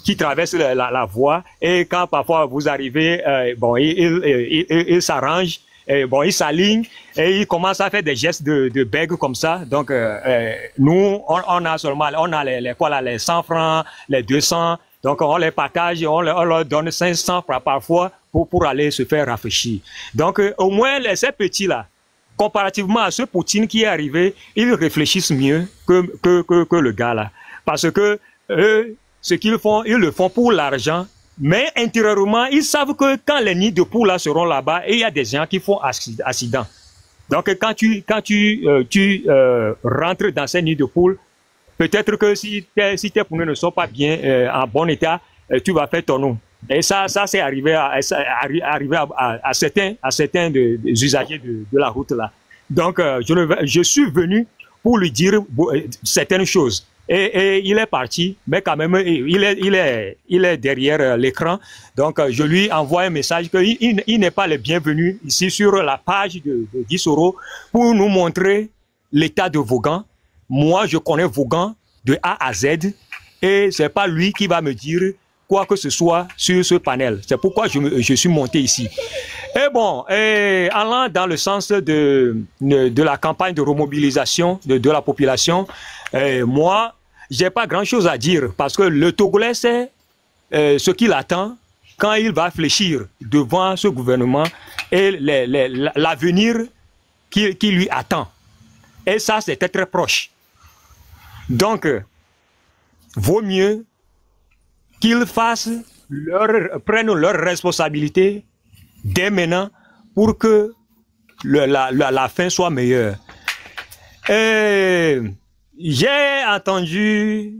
qui traversent la voie. Et quand parfois vous arrivez, bon, ils s'arrangent, bon, ils s'alignent et ils commencent à faire des gestes de bègue comme ça. Donc nous, on a seulement, on a les 100 francs, les 200. Donc on les partage, on leur donne 500 parfois pour aller se faire rafraîchir. Donc au moins ces petits-là, comparativement à ce Poutine qui est arrivé, ils réfléchissent mieux que le gars là. Parce que eux, ce qu'ils font, ils le font pour l'argent. Mais intérieurement, ils savent que quand les nids de poules là seront là-bas, il y a des gens qui font accident. Donc quand tu rentres dans ces nids de poules, peut-être que si tes poneys ne sont pas bien en bon état, tu vas faire ton nom. Et ça c'est arrivé à certains des usagers de la route là. Donc je suis venu pour lui dire certaines choses. Et il est parti, mais quand même il est derrière l'écran. Donc je lui envoie un message qu'il n'est pas le bienvenu ici sur la page de Gisoro pour nous montrer l'état de Vaughan. Moi, je connais Vaughan de A à Z et c'est pas lui qui va me dire quoi que ce soit sur ce panel. C'est pourquoi je suis monté ici. Et bon, allant dans le sens de la campagne de remobilisation de la population, moi, j'ai pas grand-chose à dire parce que le Togolais sait ce qu'il attend quand il va fléchir devant ce gouvernement et l'avenir qui lui attend. Et ça, c'était très proche. Donc, vaut mieux qu'ils prennent leurs responsabilités dès maintenant pour que la fin soit meilleure. J'ai entendu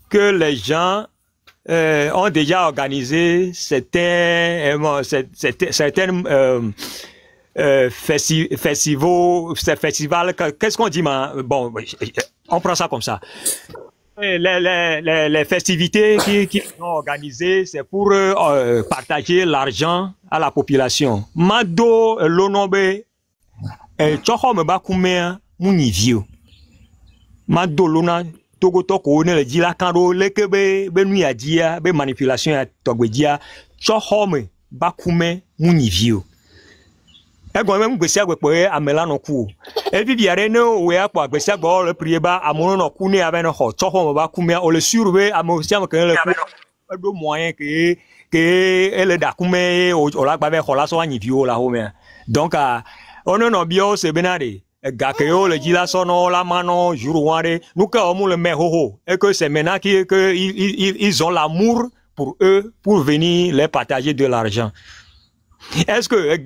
que les gens ont déjà organisé certains festivals. Qu'est-ce qu'on dit, bon, on prend ça comme ça. Les festivités qui sont organisées, c'est pour partager l'argent à la population. Mado lonobe chokhome bakume munivio. Mado lona togo toko ne le dila kando leke be nuya dia be manipulation ya togbedia chokhome bakume munivio. Ego même gbese agbepe amela no ku e bibiare no we akwa gbese agbo le prieba amono no ku ne ave no ho choho ba ku me o le surbe amosia me kan le ku do moyen que ele da ku me o la gba be ho la so anyi bio la ho me donc ono no bio se benade ga que o le dila so no la mano jour ware nous ka o mu le me ho et que c'est maintenant que ils ont l'amour pour eux pour venir les partager de l'argent. Est-ce que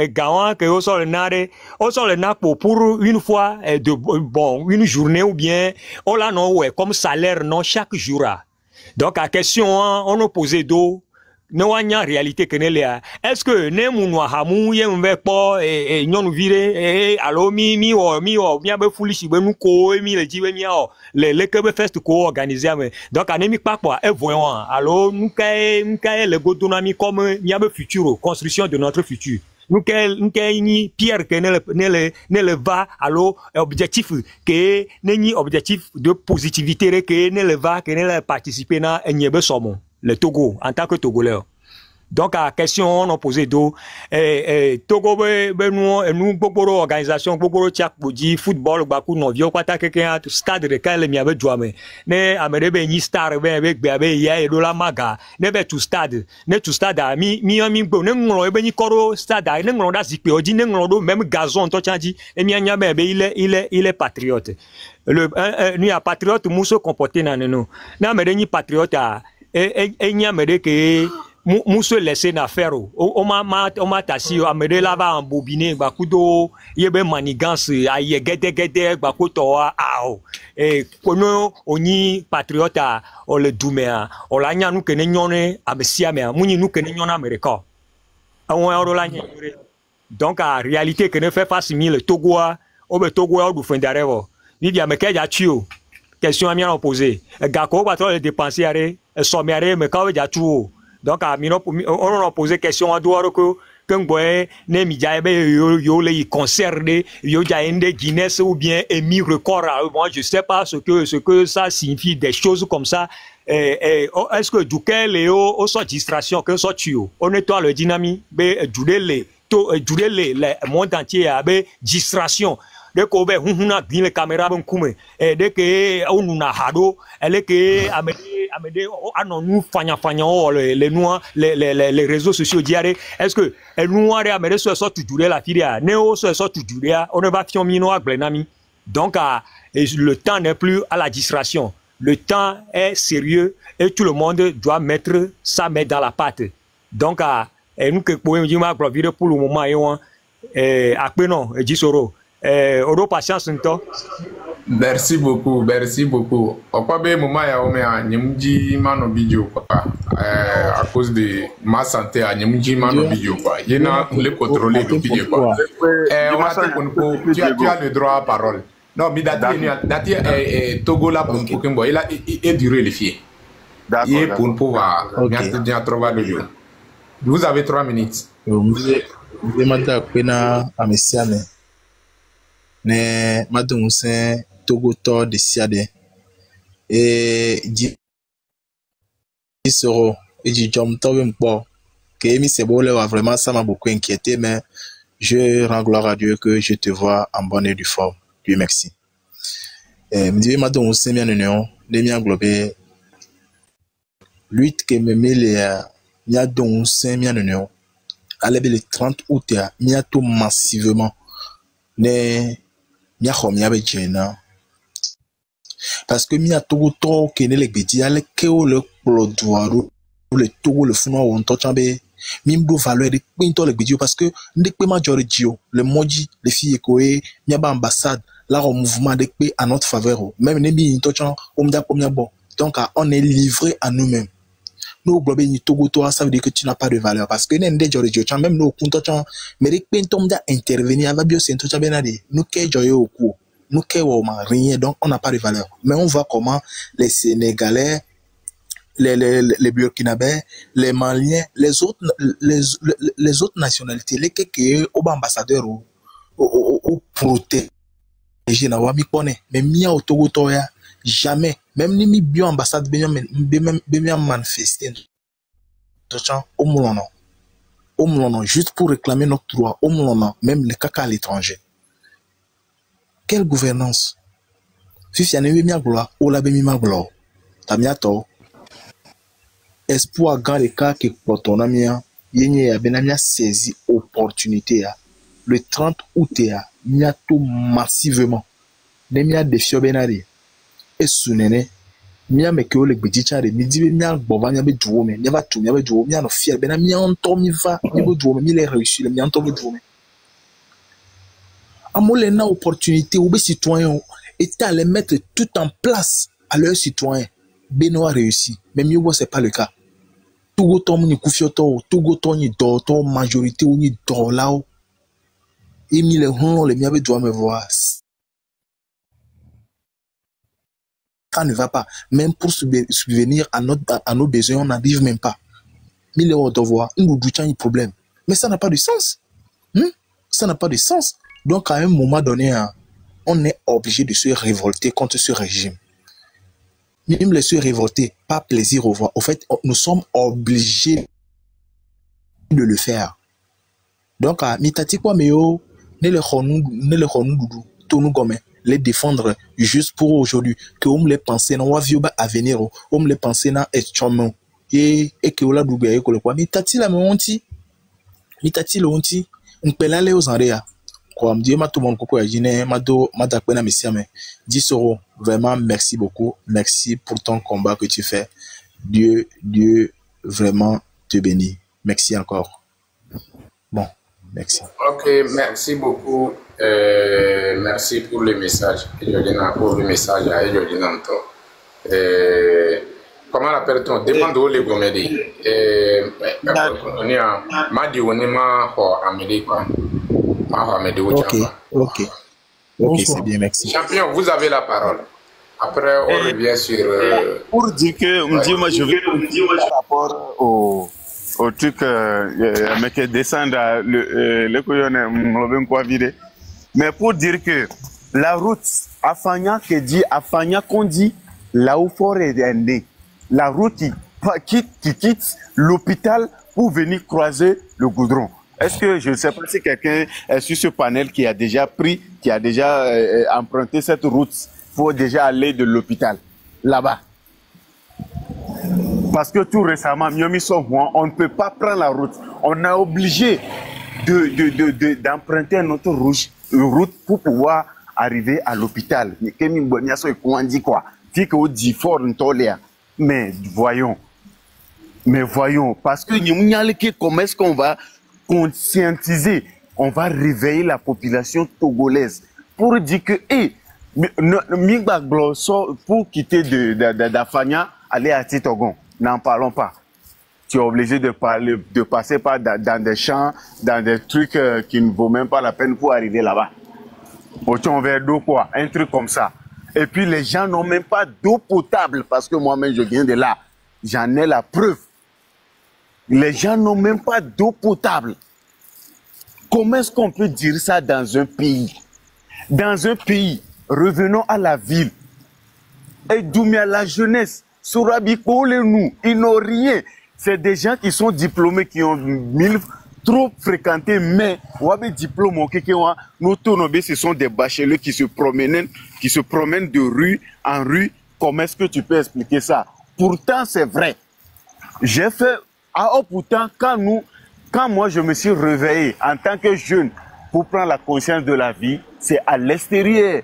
gawan que on sort le napo pour une fois une journée ou bien on l'a non ouais comme salaire non chaque jour. Donc la question on a posé d'eau non en réalité que est-ce que ne munwa hamu yem ve po nyonu vire allo mi bien be foolish be nu ko mi le jiwe mi o le que be fest ko organiser mais donc anemi pa quoi e voyons allo nous ka le godonami comme mi be futur construction de notre futur nous ka ni pierre que ne le va allo objectif que ni objectif de positivité que ne le va que ne participer na enyebe somo le Togo en tant que Togolais. Donc la question on a posé d'eau Togo nous beaucoup organisation beaucoup tchak bodi football baku no vio kwata quelqu'un stade de quand mi avait joué mais amere ni star avec ya e do la maga ne be tout stade mi go ne ngolo be ni koro stade ne ngolo da zikpe odi ne ngolo do même gazon to chanji e mi anya be il est patriote nous a patriote nous se comporter na nous na mere ni patriote et nya mere que muso laisser na faire o ma tasi o amede la va embobiner ba kudo yebe manigance aye gede ba ko to ao kono oni patriota o le dumea o la nya nu kene nyone abesia me munyi nu kene nyona america awon oro la nya donc en réalité que ne fait face le Togo o be Togo o du fendarevo ni dia me keja tio question a mi posé gako ba to le dépenser are sommere me ka ja tuo. Donc, on a posé question à Douaro que ne mijabe yo le concerne yo jaende Guinness ou bien émis record. Moi, je sais pas ce que ça signifie des choses comme ça. Est-ce que du quel au soit distraction que soit tu on nettoie le dynamique be dure le monde entier avec distraction. Dès qu'on veut huna bien les caméras bon kume dès que on na hado elle que amede anon nous fanya les noirs les réseaux sociaux diare est-ce que les noirs amede so tu dure la filia neo so tu dure on va fion mino aglenami donc le temps n'est plus à la distraction, le temps est sérieux et tout le monde doit mettre sa main dans la pâte. Donc nous que pouvons dire pour le moment après non disoro Odo patience nto. Merci beaucoup. Okwabe moma ya ome a nyemji mano video kwa à cause de ma santé a nyemji mano video kwa. Yena le contrôler le video kwa. On va te konko tu as le droit à parole. Non, mais dati Togo là pour Kimbo, il a duré le fier. Il est pour pouvoir bien trouver le jeu. Vous avez 3 minutes. Vous demandez à Pena à Messiane. Ne madunse Togo to de siade Isoro, et du Jom Tobin Bo, que Emi Sebole, vraiment, ça m'a beaucoup inquiété, mais je rends gloire à Dieu que je te vois en bonne et due forme. Dieu merci. Me dit, ma don aussi, bien union, de mi englobé, lutte que me met les, mia don aussi, bien union, à le 30 août, mia tout massivement, ne, mia hom, mia bejena. Parce que mia tout trop, que ne le bedi, ale que le plodoiro, le tout le fou noir, on t'entend mimdo valeur de pinto le bedi, parce que ndek pe major dio, le moji, les filles koé, mia ba ambassade, là au mouvement de paix à notre faveur, même nebi t'entend, bon. Donc on est livré à nous-mêmes. Nous globé ni togo toi, ça veut dire que tu n'as pas de valeur, parce que n'ende jore dio, même nous t'entend, mais de pinto m'da intervenir, va bien c'est t'entend benadi, nous qu'est joyeux au coup. Nous rien, donc on n'a pas de valeur. Mais on voit comment les Sénégalais, les Burkinabés, les Maliens, les autres nationalités, les quelques ambassadeurs ou protégés, mais mia au Togo toya jamais, même ni mi bio ambassade bien manifester. Au moulon, juste pour réclamer notre droit, au moulon, même les caca à l'étranger. Quelle gouvernance? Si tu as une gloire, ou la bémia gloire, tamiato. Espoir grand les cas qui portent amia, yénie a benamia saisi opportunité. Le 30 août, mia tout massivement. Nemia défi benari. Et sounene, mia me que le bidjicha de midi, mia bovania be douome, mia va tout, mia be douome, mia no fier, benamia on tombe, mi va, mi be douome, mi les réussi, le mia on tombe douome. Amolena opportunité ou citoyens étaient à les mettre tout en place à leurs citoyens. Benoît a réussi, mais mieux c'est pas le cas. Tout goton ni koufioto, tout goton ni dorto, majorité ou ni dorlao. Et mi les hons, les miabe doivent me voir. Ça ne va pas. Même pour subvenir à nos besoins, on n'arrive même pas. Mi les hons doivent voir, nous doutons un problème. Mais ça n'a pas de sens. Ça n'a pas de sens. Donc, à un moment donné, on est obligé de se révolter contre ce régime. Même les se révolter, pas plaisir au voir. Au fait, nous sommes obligés de le faire. Donc, à mitati quoi meo, ne le chonou doudou, tout nous gomme, les défendre juste pour aujourd'hui. Que on les penser, non, vieux à venir, on les penser, na et chomon. Et que on la doubé, et que le quoi. Mitati la monti, mitati le honti, on peut l'aller aux enréas. Comme Dieu m'a tout mon coco et jiné m'a d'appeler mes mais 10 €. Vraiment merci beaucoup, merci pour ton combat que tu fais. Dieu vraiment te bénit. Merci encore. Bon, merci. Ok, merci beaucoup. Merci pour le message. Pour le message à comment l'appelle-t-on? Demande où les gomédis. On est à Madi, on est à Amélie, quoi. Ok, c'est bien, merci. Champion, vous avez la parole. Après, on revient sur... Pour dire que, moi, je vais par rapport au truc, mais que descendre le couillon, quoi vider. Mais pour dire que la route, Afanya, qu'on dit, là où fort est endé. La route qui quitte l'hôpital pour venir croiser le goudron. Est-ce que, je ne sais pas si quelqu'un est sur ce panel qui a déjà emprunté cette route pour déjà aller de l'hôpital, là-bas. Parce que tout récemment, on ne peut pas prendre la route. On est obligé d'emprunter notre route pour pouvoir arriver à l'hôpital. Mais voyons, parce que comment est-ce qu'on va conscientiser, on va réveiller la population togolaise pour dire que, pour quitter d'Afanya, aller à Titogon, n'en parlons pas. Tu es obligé de passer dans des champs, dans des trucs qui ne vaut même pas la peine pour arriver là-bas. Autant vers d'eau, quoi, un truc comme ça. Et puis les gens n'ont même pas d'eau potable, parce que moi-même je viens de là. J'en ai la preuve. Les gens n'ont même pas d'eau potable. Comment est-ce qu'on peut dire ça dans un pays? Dans un pays, revenons à la ville. Et Doumia, la jeunesse, Sorabi nous, ils n'ont rien. C'est des gens qui sont diplômés, qui ont trop fréquenté, mais Wabe diplôme, nos tonobés, ce sont des bacheliers qui se promènent de rue en rue. Comment est-ce que tu peux expliquer ça? Pourtant, c'est vrai. J'ai fait, pourtant, quand moi je me suis réveillé en tant que jeune pour prendre la conscience de la vie, c'est à l'extérieur.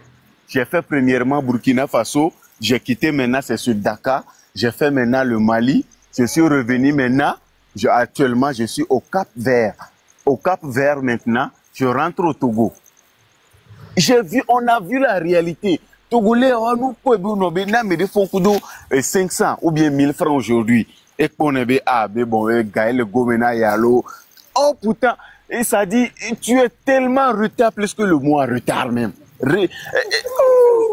J'ai fait premièrement Burkina Faso, j'ai quitté maintenant, c'est sur Dakar, j'ai fait maintenant le Mali, je suis revenu maintenant, actuellement je suis au Cap Vert. Au Cap Vert maintenant, je rentre au Togo. On a vu la réalité. Togolais, nous pouvons nous 500 ou bien 1000 francs aujourd'hui. Et qu'on est bon, Gaël Gomena Yalo. Oh putain, et ça dit, tu es tellement en retard, plus que le mois en retard même.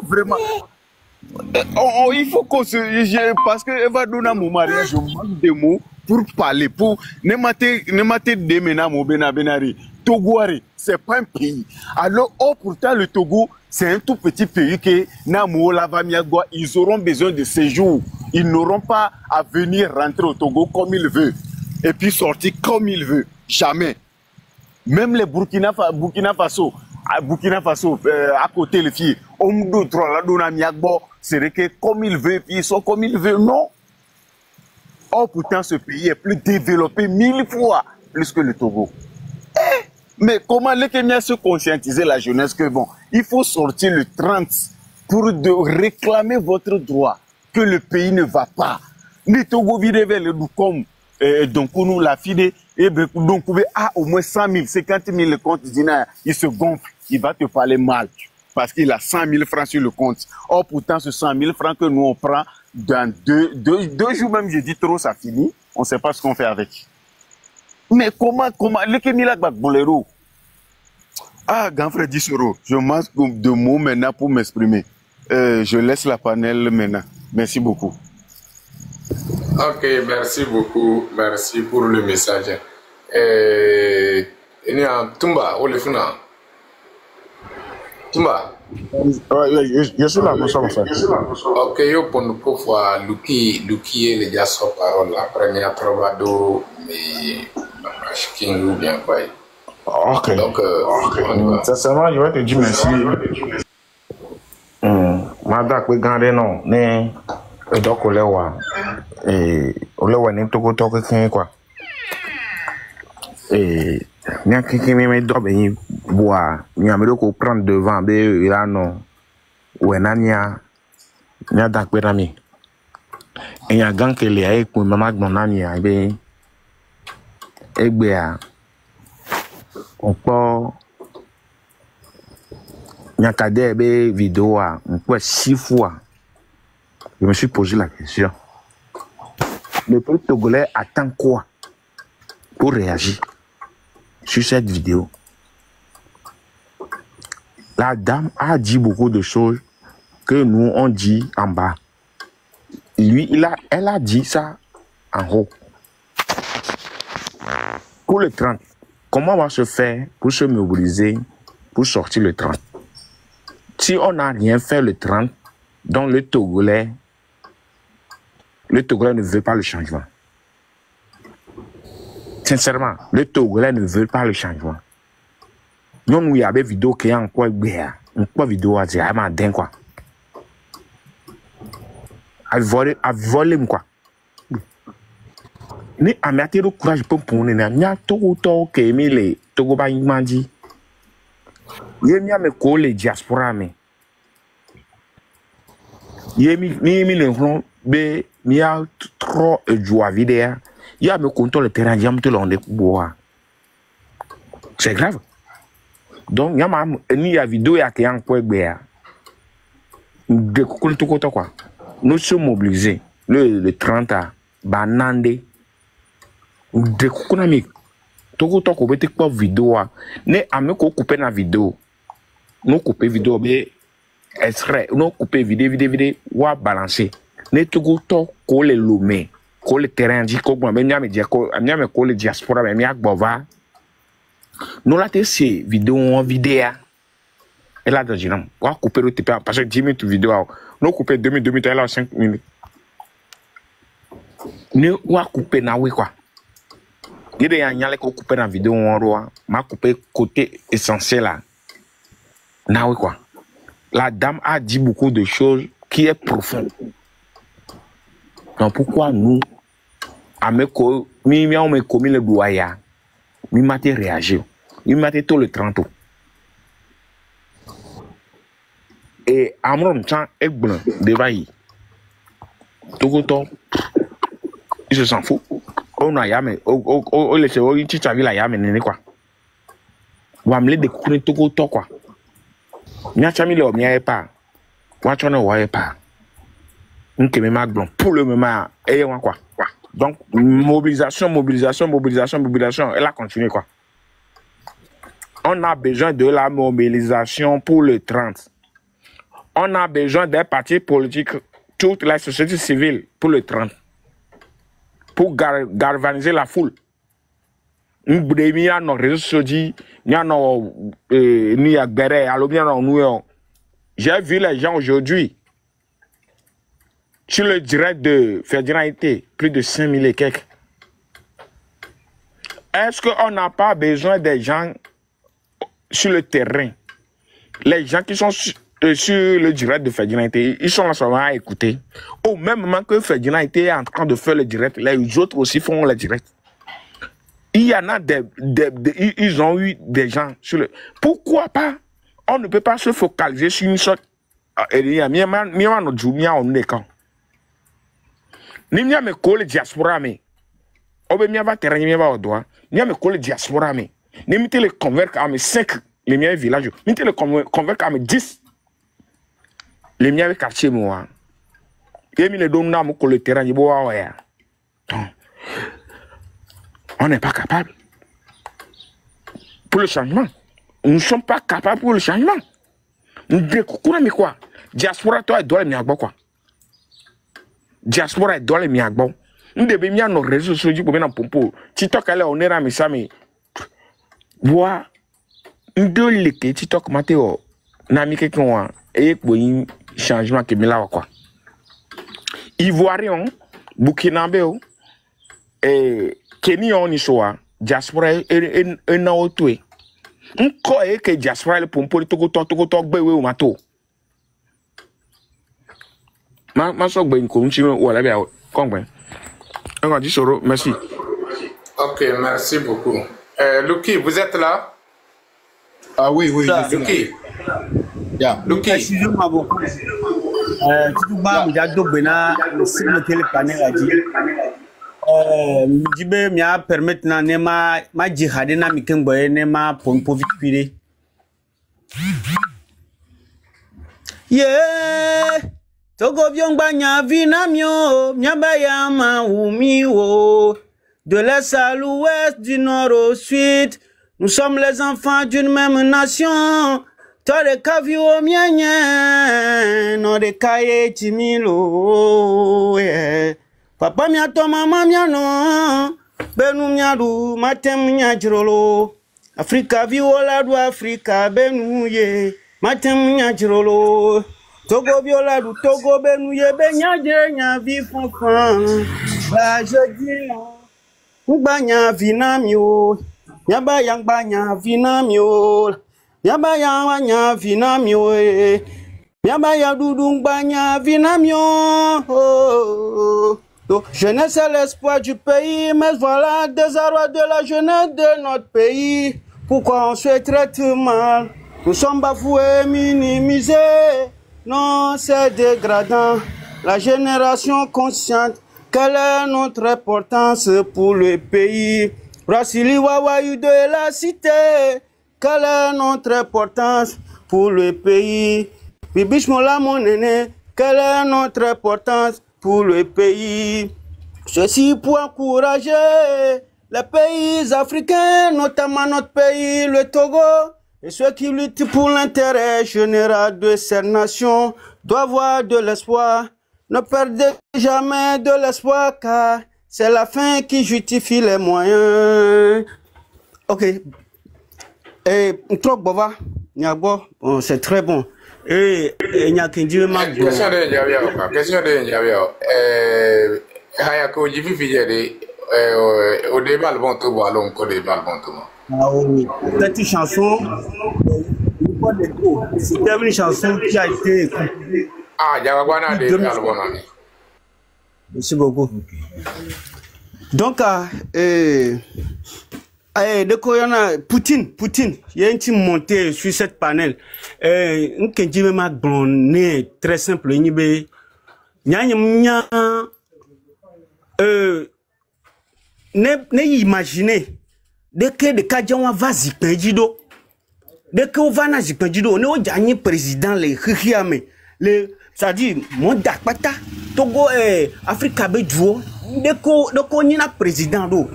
Vraiment. Il faut qu'on se. Parce que va donner mon mariage, je manque des mots pour parler. Pour ne mater démena mon benari. Togoari, c'est pas un pays. Alors, pourtant, le Togo, c'est un tout petit pays que Namo, Lavamiagua, ils auront besoin de séjour. Ils n'auront pas à venir rentrer au Togo comme ils veulent. Et puis sortir comme ils veulent. Jamais. Même les Burkina Faso, à côté les filles, c'est que comme ils veulent, puis ils sont comme ils veulent, non. Pourtant, ce pays est plus développé 1000 fois plus que le Togo. Mais comment les Kenyans se conscientiser la jeunesse que bon, il faut sortir le 30 pour réclamer votre droit, que le pays ne va pas. Les Togo vidéo le comme donc nous la fille et donc au moins 100 000, 50 000 le compte d'Ina, il se gonfle, il va te parler mal parce qu'il a 100 000 francs sur le compte. Pourtant ce 100 000 francs que nous on prend dans deux jours même, je dis trop, ça finit, on ne sait pas ce qu'on fait avec. Mais comment, le Kémila Bolero? Ganfred Dissoro, je manque de mots maintenant pour m'exprimer. Je laisse la panel maintenant. Merci beaucoup. Ok, merci beaucoup. Merci pour le message. Tumba, Olefuna. Tumba. Je suis là, bonsoir, mon frère. Ok, yo pour nous voir Luki est les gars sur parole. La première trovado, mais King ou bien quoi. Ok. Donc, sincèrement, je vais te dire merci. Mada kwe gande non, ne donc olewa ne toko toko kin quoi. Nya kin me do be bois, nya me ko prendre devant be là non. Wena nya da kwe rami. Nya gang ke le ai ko mama gbon nya be egbe a on peut Nyakade be vidéo a on peut 6 fois. Je me suis posé la question. Le peuple togolais attend quoi pour réagir sur cette vidéo? La dame a dit beaucoup de choses que nous on dit en bas. Lui, elle a dit ça en haut. Pour le 30, comment on va se faire pour se mobiliser pour sortir le 30? Si on n'a rien fait le 30, donc le Togolais ne veut pas le changement. Sincèrement, le Togolais ne veut pas le changement. Nous, il y avait vidéo qui est encore vidéo à dire, ah, dingue quoi. À voler quoi. Ni à mettre le courage pour nous, il y a Togo qui est mis les Togo Baïmandi. Il y a mes collègues diaspora, mais il y a mis le rond, mais il y a trop de joie vidéo. Il y a mes comptes le terrain, il y a tout le monde. C'est grave. Donc, il y a vidéo qui est en quoi de quoi. Nous sommes mobilisés le 30 à Banande. De Kukunami. Togo toko bete kwa vidéo. Ne ame ko couper na vidéo. Nous couper vidéo be extrait. Nous couper vidéo wa balancer. Ne togo toko le lomé. Ko le terrain di ko gba be nyame dia ko nyame ko le diaspora be mi agbova. Nous la te c'est vidéo en vidéo. Elle a dit non. Wa couper le TP parce que 10 minutes vidéo. Nous couper 2 minutes elle a 5 minutes. ne wa couper na oui quoi. Il y a un ko couper na vidéo on roi, m'a coupé côté essentiel là. Na oui quoi. La dame a dit beaucoup de choses qui est profonde. Donc pourquoi nous à me ko mi on me commis le doya. Mi m'a réagi. Mi m'a tout le 30 ans. Et Amron Chan est blanc devant lui. Tout il se s'en fout. On a yamé. Oh laisse oh il t'a vu la yamé n'est quoi. Wa me le découvrir tout quoi. Mia chami le mia pas. Wa chona wa pas. N'ke me mag blanc pour le moment et quoi. Donc mobilisation. Elle a continué quoi. On a besoin de la mobilisation pour le 30. On a besoin des partis politiques, toute la société civile pour le 30. Pour galvaniser la foule. J'ai vu les gens aujourd'hui. Sur le direct de Ferdinand Ité, plus de 5000 et quelques. Est-ce qu'on n'a pas besoin des gens sur le terrain? Les gens qui sont sur le direct de Ferdinand Ité, ils sont là seulement à écouter. Au même moment que Ferdinand Ité est en train de faire le direct, les autres aussi font le direct. Il y en a ils ont eu des gens sur le... Pourquoi pas? On ne peut pas se focaliser sur une sorte... Ni mia me kole diaspora me. Obe mia va terrain mia va au doigt. Mia me kole diaspora me. Ni mi te le convaincre à mes 5 les miens villages. Mi te le convaincre à mes 10 les miens quartier moi. Et mi le donne na mo kole terrain y bo wa ya. On n'est pas capable. Pour le changement. Nous ne sommes pas capables pour le changement. Nous découvrons mais quoi? Diaspora toi doit mi agbo quoi. Diaspora est dans les miagbons. Nous devons bien nos réseaux sociaux pour bien pompo. TikTok allait on est à mes amis. Bois. Nous devons les TikTok matéo. Nami quelqu'un et pour un changement qui me l'a quoi. Ivoirien, Burkinabé et Kenya on y soit. Diaspora est un autre. On croit que diaspora le pompo le togo bewe au mato. Ma soeur ben continue ou la bien combien on va dire Soro merci. Ok, merci beaucoup. Luki, vous êtes là? Ah oui Luki. Yeah. Luki. Excusez-moi beaucoup. Tu vas me dire que bena si le télépanel a dit jibe mi a permettre na ne ma jihad na mi ken boye ne ma pour vite. Yeah. Togo Byongbanya Vinamio, Nyabayama Oumio, de l'est à l'ouest, du nord au sud, nous sommes les enfants d'une même nation. Toi de Kavio Mienye, non de Kaye Timilo, Papa miato mama miano, Benu miadu, Matem miajrolo, Afrika viola do Afrika benouye, Matem miajrolo. Togo viola du Togo benouye benyaje nya vi fonfan. Ba jeudi Ngbanya vinamio. Nyaba yang banya vinamio. Nyaba yang nya vinamio. Nyaba ya dudu ngbanya vinamio. Jeunesse est l'espoir du pays, mais voilà désarroi de la jeunesse de notre pays. Pourquoi on se traite mal? Nous sommes bafoués, minimisés. Non, c'est dégradant. La génération consciente, quelle est notre importance pour le pays? Brasili Wawayu de la cité, quelle est notre importance pour le pays? Bibish Mola Monene, quelle est notre importance pour le pays? Ceci pour encourager les pays africains, notamment notre pays, le Togo. Et ceux qui luttent pour l'intérêt général de cette nation doivent avoir de l'espoir. Ne perdez jamais de l'espoir car c'est la fin qui justifie les moyens. Ok. Et trop bova, Nyabo, bon, c'est très bon. Et Nyakindji Magbo. Question de Nyabia. haya ko jifi fijere au débat le bon tout bon allons au débat le bon tout. Cette chanson c'était une chanson qui a été écoutée. Ah, Jawagwana de débat le bon ami. Merci beaucoup. Donc Poutine, il y a une team montée sur cette panel. Un kenji ma bonné très simple nibe. Ne imaginer dès que de kadjanwa va zikpenjido. Dès que on va na zikpenjido, on est au dernier président les khiame. Le ça dit mon dakpata Togo Afrique be duo. Dès qu'on y a président do.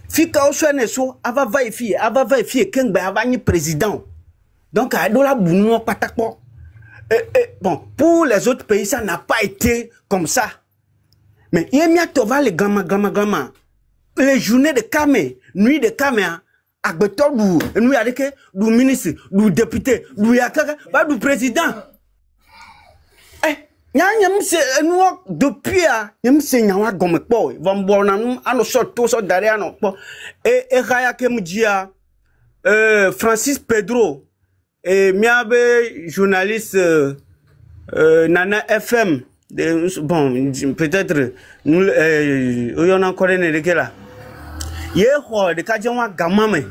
Fika oswene so ava vérifier kengbe avani président. Donc à dola bounouan patakpo. Bon, pour les autres pays ça n'a pas été comme ça. Mais yemia tova les gama. Les journées de Kamé, nuit de Kamé, agbetor du nuit avec du ministre, du député, du yakaka, pas du président. Depuis yam se nyawa gomme po van borna ano sorto so dare ano po raya ke mujia Francis Pedro miabe journaliste Nana FM bon peut-être nous on a encore né de là ye ho de kadjanwa gamame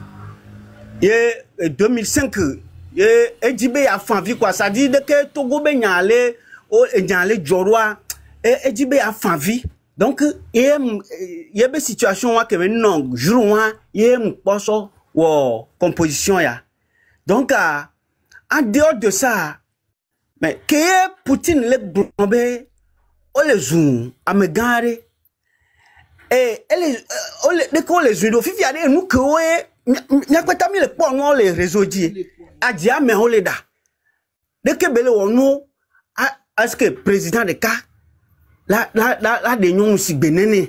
ye 2005 ye ejibe ya fanvi quoi ça dit de que Togo be nyale o nyale jorwa ejibe ya fanvi donc ye be situation wa que non jour wa ye mposo wo composition ya donc en dehors de ça mais que Poutine le blombe o le zoom amegare les zoom fifi ade nous que nyakwata mi le po no les réseaux di adia me ho le da de que bele wonu est-ce que président de cas la de nyon si benene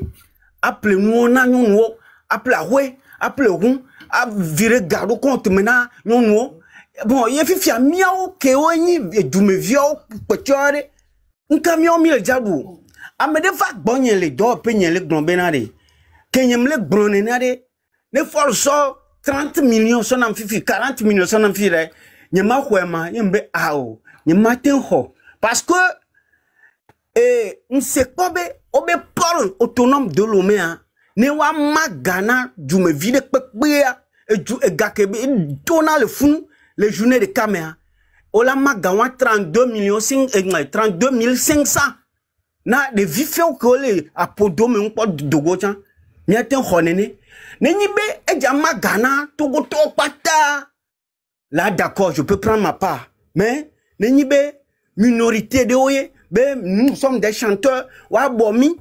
appelez nous na nyon appelez ouais appelez rond a virer garde compte maintenant nyon bon il fifi a miao ke oni du me vio petore un camion mi le jabu amede fa gbonye le do penye le glombe na de kenyem le brone na de ne force 30 millions son am fifi 40 millions son am fifi re nyema kwema yembe ao nyema tenho parce que on sait pas obe port autonome de Lomé ne wa magana du me vide pekbea du gakebe dona le fou les journées de caméra ola magawa 32 500 na de vifeo ko le apodome on pot dogo chan miaten khonene ne nibe eja magana togo to pata là d'accord je peux prendre ma part mais ne nibe minorité de oye ben nous sommes des chanteurs wa bomi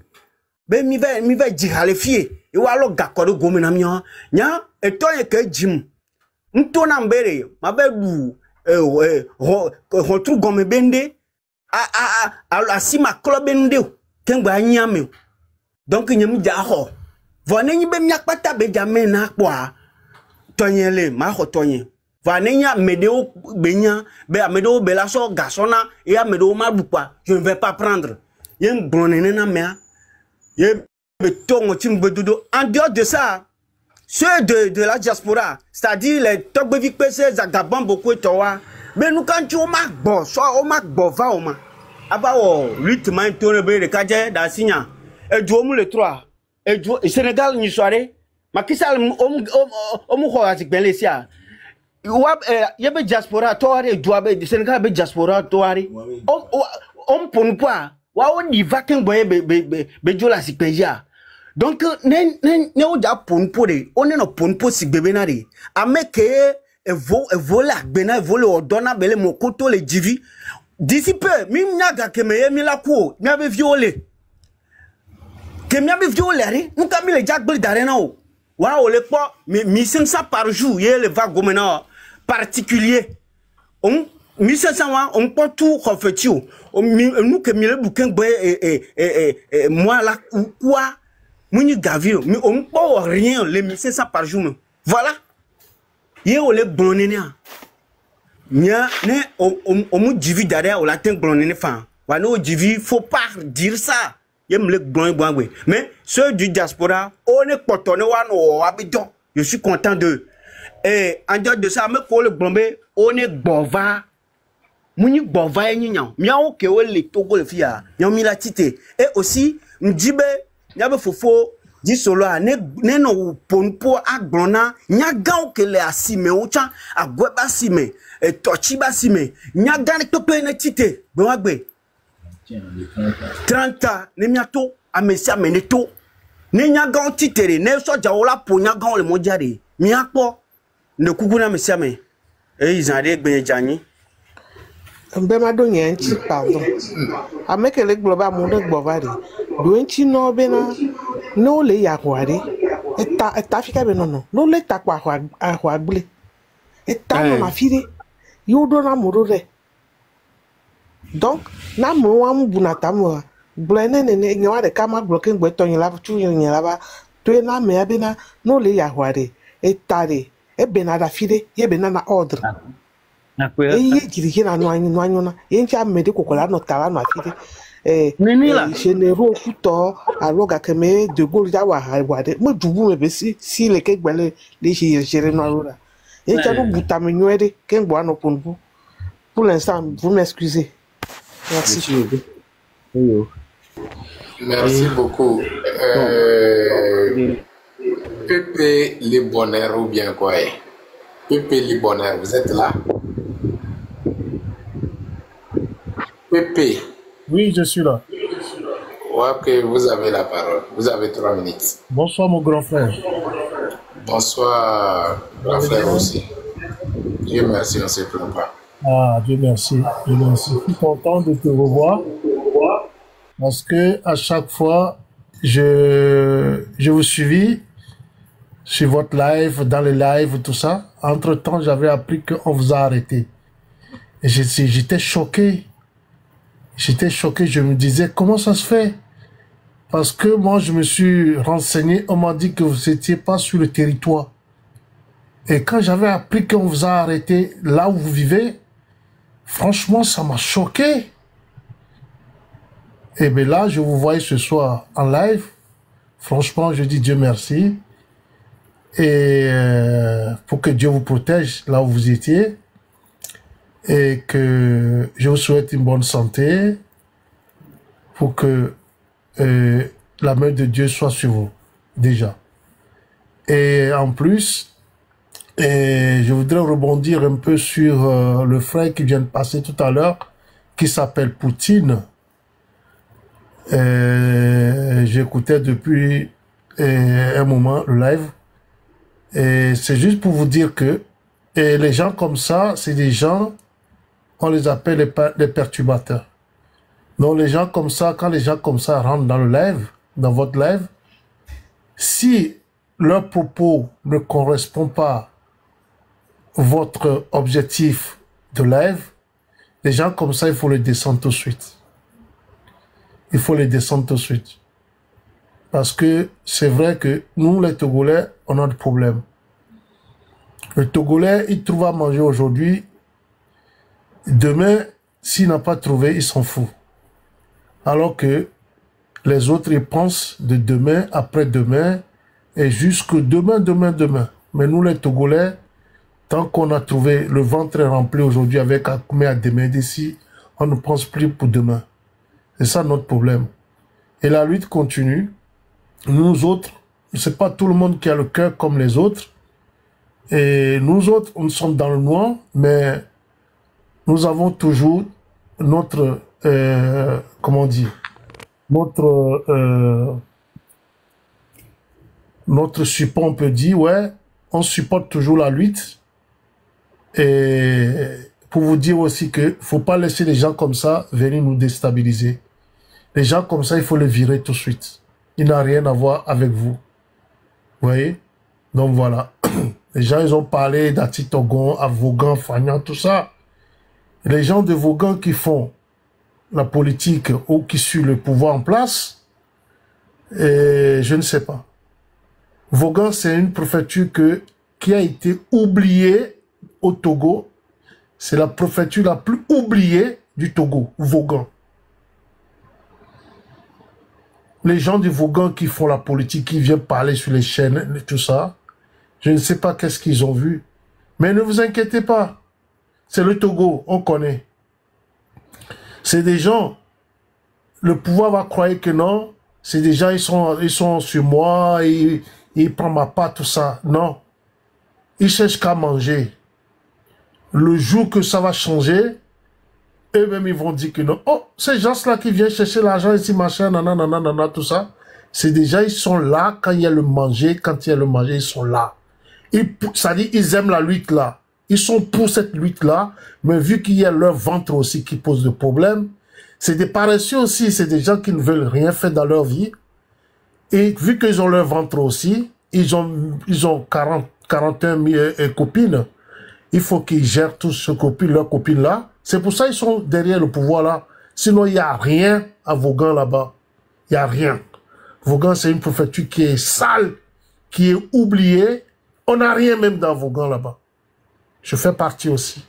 ben mi va dire les filles et wa lo gakoro gomina mia nya eto ye ke jim ntona mbere mabedu retrouve gomme bende a sima klobende kengba nyame donc nyam jaho vone nyi be miakpata be jamen na kwa tonyele ma ho tonye vone nya medeo benya be amedo be la so gasona et amedo ma bukwa je ne vais pas prendre yen bronene na mea ye be tongo timbedudo en dehors de ça ceux de la diaspora c'est-à-dire les togbevik pc zagabon beaucoup towa mais nous quand tu ma bo so o ma bo va o ma aba o rythme tourne be de kaje da signa et du mu le 3 et du Sénégal ni soirée makisal o mu ko atik ben lesia wa yebe diaspora toare duabe de Sénégal be diaspora toare on pon pas wa on di vakin boye be jola sikpeja donc ne o ja pon pore on ne no pon po sikbebe na de ameke evola bena evole odona bele mokoto le divi d'ici peu mi nyaga ke me mi la ko mi ave violé ke mi ave violé nous ka mi le jagbe darena o wa o le po 1500 par jour ye le va gomena particulier on 1500 wa on peut tout refléter nous que mi le bouquin boy moi là quoi muni gavio mais on peut rien les 1500 par jour voilà ye o le blonene nya ne o mu divi derrière o la ten blonene fa wa no divi faut pas dire ça Mais ceux du diaspora, on est content, je suis content d'eux. Et en dehors de ça, le blambé, on est bova. Mouni bova et nyan. Miao ke le togo le fia. Miao mila tite. Et aussi, m'dibe, n'yabe fofo, di solo a ne no ponpo a glona, nyagao ke le asime, ochan, a gweba sime, et tochiba sime, nyagane tope ne tite. Bewagbe. 30 ans, ne miato, a mesia meneto. Ne nyagao titere, ne so jaola po nyagao le mondiare. Miako. Ne kukuna mesiame et ils ont dit ben jani Bema do nyanchi pardon ameke le global monde gbovare do nchi no bena no le yakware eta fika be no no le takwa ahwa gbule eta no na fire yodo na murure donc na mo wa mu bunata mo blene ne nyawa de kama bloke ngbe to yin la tu yin la ba to na me abena no le yakware etare e benada fide ye benana ordre e ye kiriki na no anyu na ye ncha mede kokola no tala no afide généraux futo aloga keme de Gaulle ya wa wade mo dubu me besi si le ke gbele le gérer no alora ye ncha no buta me nyoede ke ngbo ano ponbu pour l'instant vous m'excusez merci merci beaucoup Pépé les bonheurs ou bien quoi? Pépé les bonheurs, vous êtes là? Pépé. Oui, je suis là. Ok, vous avez la parole. Vous avez 3 minutes. Bonsoir mon grand frère. Bonsoir grand frère aussi. Dieu merci, on ne se plaint pas. Ah, Dieu merci. Dieu merci. Je suis content de te revoir parce que à chaque fois, je vous suivis sur votre live, dans les lives, tout ça. Entre-temps, j'avais appris qu'on vous a arrêté. Et j'étais choqué. J'étais choqué. Je me disais, comment ça se fait? Parce que moi, je me suis renseigné. On m'a dit que vous n'étiez pas sur le territoire. Et quand j'avais appris qu'on vous a arrêté là où vous vivez, franchement, ça m'a choqué. Et bien là, je vous voyais ce soir en live. Franchement, je dis Dieu merci. Et pour que Dieu vous protège là où vous étiez. Et que je vous souhaite une bonne santé. Pour que la main de Dieu soit sur vous, déjà. Et en plus, je voudrais rebondir un peu sur le frère qui vient de passer tout à l'heure, qui s'appelle Poutine. J'écoutais depuis un moment le live. Et c'est juste pour vous dire que les gens comme ça, c'est des gens, on les appelle les perturbateurs. Donc les gens comme ça, quand les gens comme ça rentrent dans le live, dans votre live, si leur propos ne correspond pas à votre objectif de live, les gens comme ça, il faut les descendre tout de suite. Il faut les descendre tout de suite. Parce que c'est vrai que nous, les Togolais, on a des problèmes. Le Togolais, il trouve à manger aujourd'hui. Demain, s'il n'a pas trouvé, il s'en fout. Alors que les autres, ils pensent de demain, après-demain, et jusque demain. Mais nous, les Togolais, tant qu'on a trouvé le ventre rempli aujourd'hui avec Akoumé à demain d'ici, on ne pense plus pour demain. C'est ça notre problème. Et la lutte continue. Nous autres, c'est pas tout le monde qui a le cœur comme les autres. Et nous autres, nous sommes dans le noir, mais nous avons toujours notre, comment dire, notre support, on peut dire, ouais, on supporte toujours la lutte. Et pour vous dire aussi que faut pas laisser les gens comme ça venir nous déstabiliser. Les gens comme ça, il faut les virer tout de suite. Il n'a rien à voir avec vous. Vous voyez? Donc voilà. Les gens, ils ont parlé d'Ati Togon, à Vaughan, Fagnan, tout ça. Et les gens de Vaughan qui font la politique ou qui suivent le pouvoir en place, et je ne sais pas. Vaughan, c'est une préfecture qui a été oubliée au Togo. C'est la préfecture la plus oubliée du Togo, Vaughan. les gens du Vaughan qui font la politique, qui viennent parler sur les chaînes, et tout ça, je ne sais pas qu'est-ce qu'ils ont vu. Mais ne vous inquiétez pas. C'est le Togo, on connaît. C'est des gens, le pouvoir va croire que non, c'est des gens, ils sont sur moi, ils prennent ma part, tout ça. Non. Ils cherchent qu'à manger. Le jour que ça va changer, eux-mêmes, ils vont dire que non. Oh, ces gens-là qui viennent chercher l'argent ici, machin, nanana, tout ça, c'est déjà, ils sont là quand il y a le manger, quand il y a le manger, ils sont là. Ça dit, ils aiment la lutte là. Ils sont pour cette lutte-là, mais vu qu'il y a leur ventre aussi qui pose des problèmes, c'est des paresseux aussi, c'est des gens qui ne veulent rien faire dans leur vie. Et vu qu'ils ont leur ventre aussi, ils ont 41 000 copines. Il faut qu'ils gèrent tous leurs copines-là. C'est pour ça qu'ils sont derrière le pouvoir là. Sinon, il n'y a rien à Vaughan là-bas. Il n'y a rien. Vaughan, c'est une préfecture qui est sale, qui est oubliée. On n'a rien même dans Vaughan là-bas. Je fais partie aussi.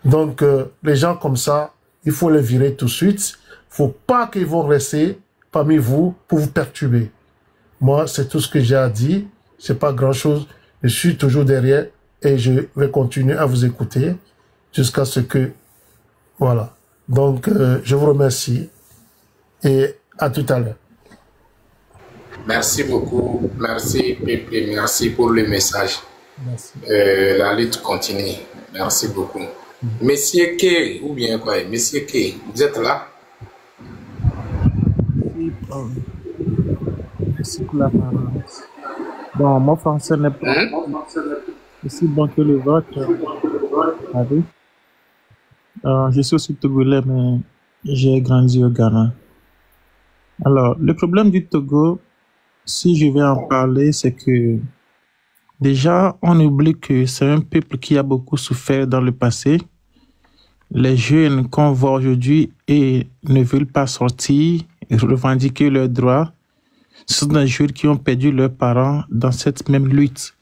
Donc, les gens comme ça, il faut les virer tout de suite. Il ne faut pas qu'ils vont rester parmi vous pour vous perturber. Moi, c'est tout ce que j'ai à dire. C'est pas grand-chose. Je suis toujours derrière et je vais continuer à vous écouter jusqu'à ce que... Voilà. Donc, je vous remercie et à tout à l'heure. Merci beaucoup. Merci, Pépé. Merci pour le message. Merci. La lutte continue. Merci beaucoup. Monsieur K, ou bien quoi? Monsieur K, vous êtes là? Merci pour la parole. Bon, mon français n'est pas aussi bon que le vôtre. Je suis aussi togolais, mais j'ai grandi au Ghana. Alors, le problème du Togo, si je vais en parler, c'est que déjà, on oublie que c'est un peuple qui a beaucoup souffert dans le passé. Les jeunes qu'on voit aujourd'hui et ne veulent pas sortir et revendiquer leurs droits, ce sont des jeunes qui ont perdu leurs parents dans cette même lutte.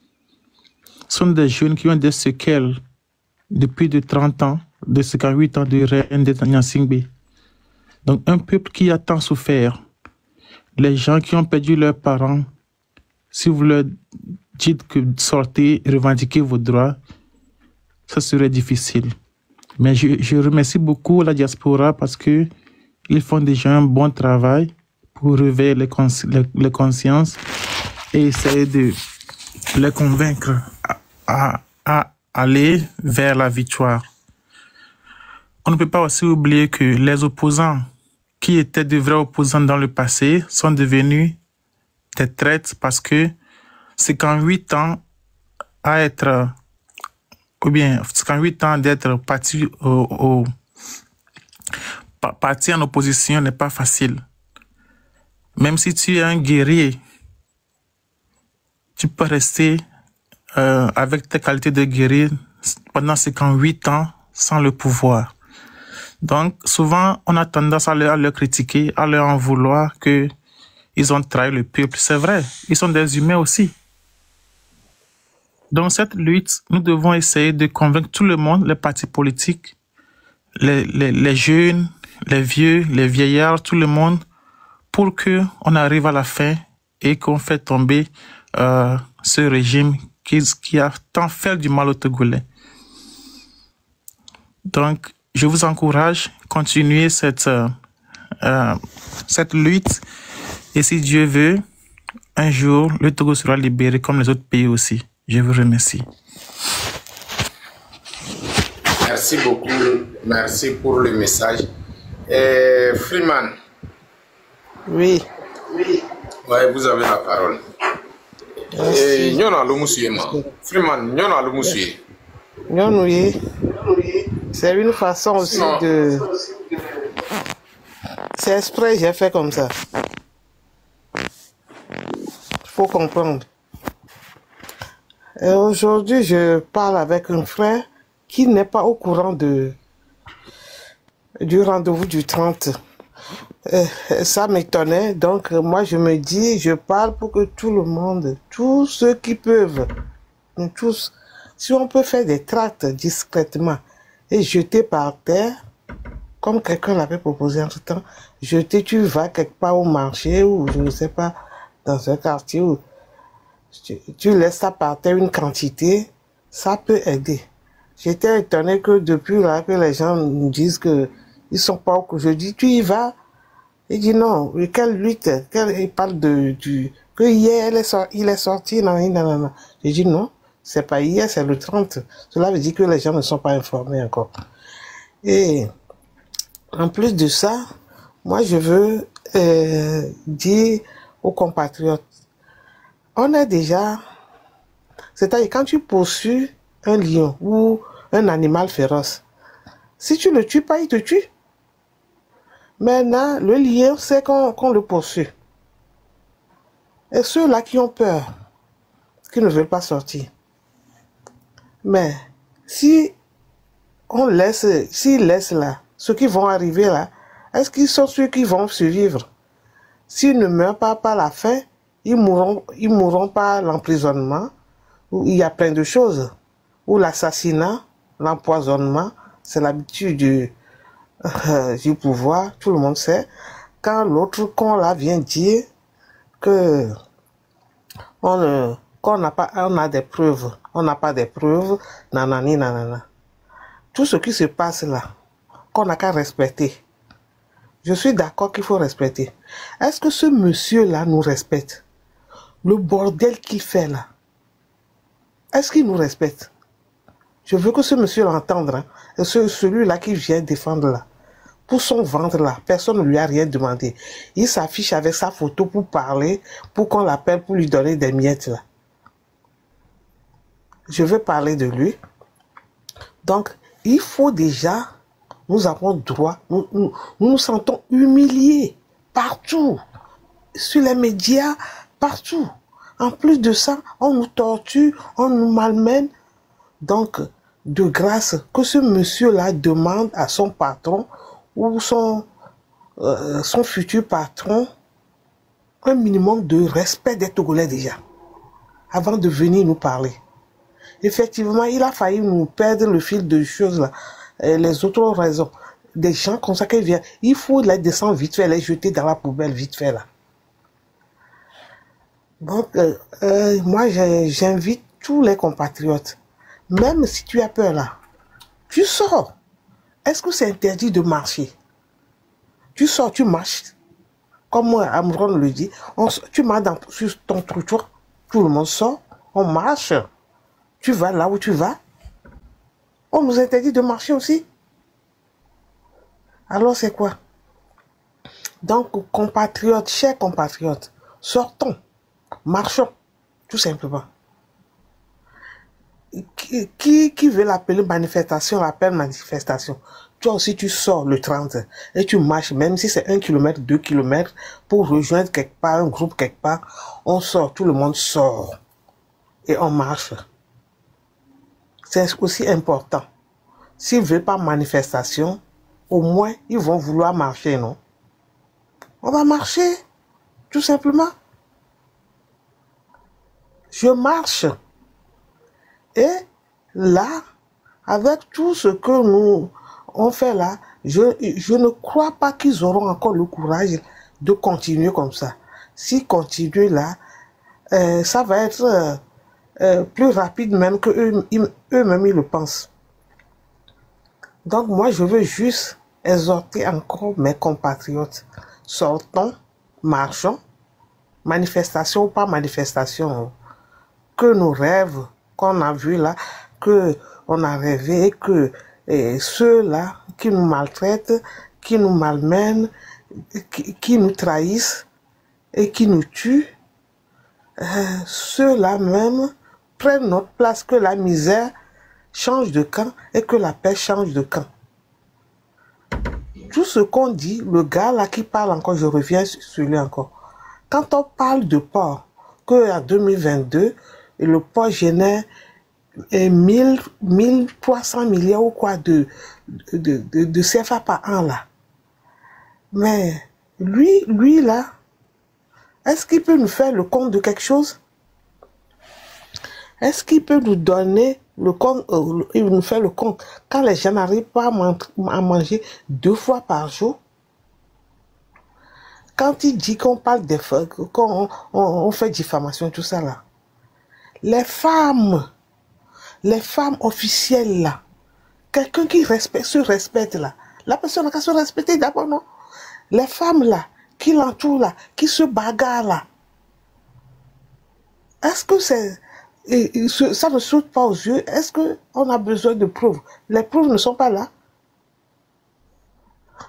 Ce sont des jeunes qui ont des séquelles depuis de 30 ans, de 58 ans de règne de Nyasingbe. Donc un peuple qui a tant souffert. Les gens qui ont perdu leurs parents, si vous leur dites que sortez et revendiquez vos droits, ça serait difficile. Mais je remercie beaucoup la diaspora parce que ils font déjà un bon travail pour réveiller les consciences et essayer de les convaincre à aller vers la victoire. On ne peut pas aussi oublier que les opposants qui étaient de vrais opposants dans le passé sont devenus des traîtres parce que c'est qu'en 8 ans à être, ou bien c'est qu'en 8 ans d'être parti en opposition n'est pas facile. Même si tu es un guerrier, tu peux rester avec tes qualités de guerrier pendant 58 ans sans le pouvoir. Donc, souvent, on a tendance à leur critiquer, à leur en vouloir qu'ils ont trahi le peuple. C'est vrai, ils sont des humains aussi. Dans cette lutte, nous devons essayer de convaincre tout le monde, les partis politiques, les jeunes, les vieux, les vieillards, tout le monde, pour qu'on arrive à la fin et qu'on fait tomber ce régime qui a tant fait du mal aux Togolais. Donc, je vous encourage à continuer cette lutte. Et si Dieu veut, un jour, le Togo sera libéré comme les autres pays aussi. Je vous remercie. Merci beaucoup. Merci pour le message. Freeman. Oui. Ouais, vous avez la parole. Freeman, c'est une façon aussi de... C'est exprès, j'ai fait comme ça. Il faut comprendre. Et aujourd'hui, je parle avec un frère qui n'est pas au courant du rendez-vous du 30. Ça m'étonnait, donc moi je me dis, je parle pour que tout le monde, tous ceux qui peuvent, tous, si on peut faire des tracts discrètement et jeter par terre, comme quelqu'un l'avait proposé entre temps, tu vas quelque part au marché ou je ne sais pas, dans un quartier où tu laisses ça par terre une quantité, ça peut aider. J'étais étonné que depuis là, que les gens nous disent que ils sont pas au. Je dis, tu y vas? Il dit non, quelle lutte? Il parle que hier il est sorti, non. J'ai dit non, c'est pas hier, c'est le 30. Cela veut dire que les gens ne sont pas informés encore. Et en plus de ça, moi je veux dire aux compatriotes, on est déjà, c'est-à-dire quand tu poursuis un lion ou un animal féroce, si tu ne le tues pas, il te tue. Maintenant, le lion sait qu'on le poursuit. Et ceux-là qui ont peur, qui ne veulent pas sortir. Mais si on laisse, s'ils laissent là, ceux qui vont arriver là, est-ce qu'ils sont ceux qui vont survivre? S'ils ne meurent pas par la faim, ils mourront par l'emprisonnement, où il y a plein de choses. Ou l'assassinat, l'empoisonnement, c'est l'habitude du pouvoir, tout le monde sait. Quand l'autre con là vient dire que on a des preuves, on n'a pas des preuves, nanani, nanana. Tout ce qui se passe là, qu'on n'a qu'à respecter. Je suis d'accord qu'il faut respecter. Est-ce que ce monsieur-là nous respecte? Le bordel qu'il fait là, est-ce qu'il nous respecte? Je veux que ce monsieur l'entende, hein, et celui-là qui vient défendre là. Pour son ventre là, personne ne lui a rien demandé. Il s'affiche avec sa photo pour parler, pour qu'on l'appelle, pour lui donner des miettes là. Je veux parler de lui. Donc, il faut déjà, nous avons droit, nous sentons humiliés partout, sur les médias, partout. En plus de ça, on nous torture, on nous malmène. Donc, de grâce, que ce monsieur-là demande à son patron ou son futur patron un minimum de respect des Togolais déjà, avant de venir nous parler. Effectivement, il a failli nous perdre le fil de choses là. Et les autres raisons, des gens comme ça qui viennent, il faut les descendre vite fait, les jeter dans la poubelle vite fait là. Donc, moi j'invite tous les compatriotes, même si tu as peur là, tu sors. Est-ce que c'est interdit de marcher? Tu sors, tu marches. Comme moi, Amron le dit, tu marches sur ton trottoir, tout le monde sort, on marche. Tu vas là où tu vas. On nous interdit de marcher aussi. Alors c'est quoi? Donc, compatriotes, chers compatriotes, sortons, marchons, tout simplement. Qui veut l'appeler manifestation, appelle manifestation. Toi aussi, tu sors le 30 et tu marches, même si c'est 1 kilomètre, 2 kilomètres, pour rejoindre quelque part, un groupe quelque part. On sort, tout le monde sort et on marche. C'est aussi important. S'ils ne veulent pas manifestation, au moins, ils vont vouloir marcher, non? On va marcher, tout simplement. Je marche. Et là, avec tout ce que nous on fait là, je ne crois pas qu'ils auront encore le courage de continuer comme ça. S'ils continuent là, ça va être plus rapide même que eux-mêmes ils le pensent. Donc moi je veux juste exhorter encore mes compatriotes. Sortons, marchons, manifestation ou pas manifestation, que nos rêves qu'on a vus là, que on a rêvé, que ceux-là qui nous maltraitent, qui nous malmènent, qui nous trahissent et qui nous tuent, ceux-là même prennent notre place, que la misère change de camp et que la paix change de camp. Tout ce qu'on dit, le gars là qui parle encore, je reviens sur lui encore. Quand on parle de port, qu'en 2022, le port génère 1300 milliards ou quoi de CFA par an là. Mais lui là, est-ce qu'il peut nous faire le compte de quelque chose? Est-ce qu'il peut nous donner il nous fait le compte. Quand les gens n'arrivent pas à manger 2 fois par jour, quand il dit qu'on parle qu'on fait diffamation, tout ça là, les femmes officielles là, quelqu'un qui se respecte là, la personne n'a qu'à se respecter d'abord, non? Les femmes là, qui l'entourent là, qui se bagarrent là, est-ce que ça ne saute pas aux yeux? Est-ce qu'on a besoin de preuves? Les preuves ne sont pas là.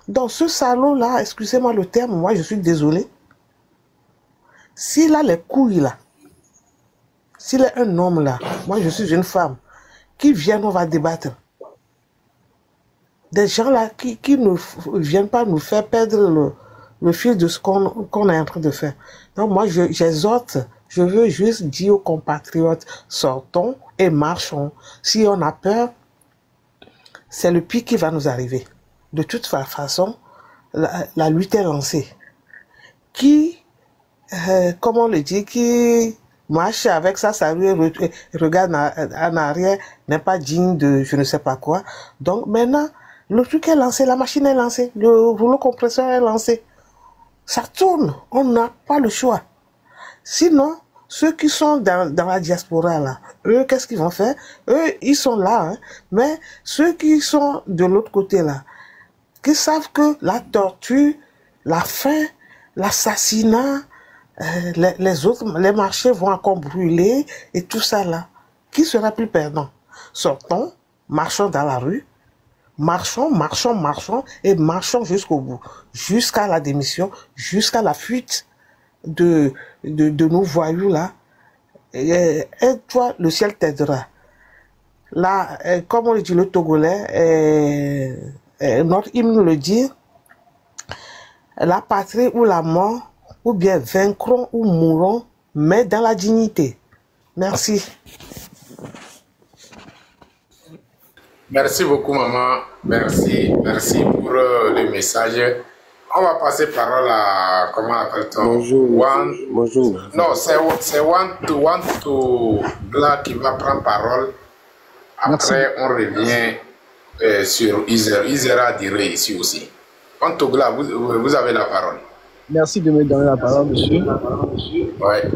Dans ce salaud-là, excusez-moi le terme, moi je suis désolé. S'il a les couilles là, s'il est un homme là, moi je suis une femme, qui viennent, on va débattre. Des gens là qui ne viennent pas nous faire perdre le fil de ce qu'on est en train de faire. Donc moi j'exhorte, je veux juste dire aux compatriotes, sortons et marchons. Si on a peur, c'est le pire qui va nous arriver. De toute façon, la lutte est lancée. Qui, comment on le dit, qui marche avec ça, ça lui regarde en arrière, n'est pas digne de je ne sais pas quoi. Donc maintenant, le truc est lancé, la machine est lancée, le rouleau compresseur est lancé. Ça tourne, on n'a pas le choix. Sinon, ceux qui sont dans la diaspora là, eux, qu'est-ce qu'ils vont faire? Eux, ils sont là, hein. Mais ceux qui sont de l'autre côté là, qui savent que la torture, la faim, l'assassinat, les marchés vont encore brûler et tout ça là. Qui sera plus perdant? Sortons, marchons dans la rue, marchons et marchons jusqu'au bout, jusqu'à la démission, jusqu'à la fuite de nos voyous là. Et toi, le ciel t'aidera. Là, comme on le dit le Togolais, notre hymne le dit, la patrie ou la mort, ou bien vaincrons ou mourrons, mais dans la dignité. Merci. Merci beaucoup, maman. Merci pour le message. On va passer parole à, comment appelle-t-on? Bonjour. Non, c'est One to Black qui va prendre parole. Après, on revient sur Isera Diré ici aussi. One to Black, vous avez la parole. Merci de me donner la parole, monsieur. Ouais.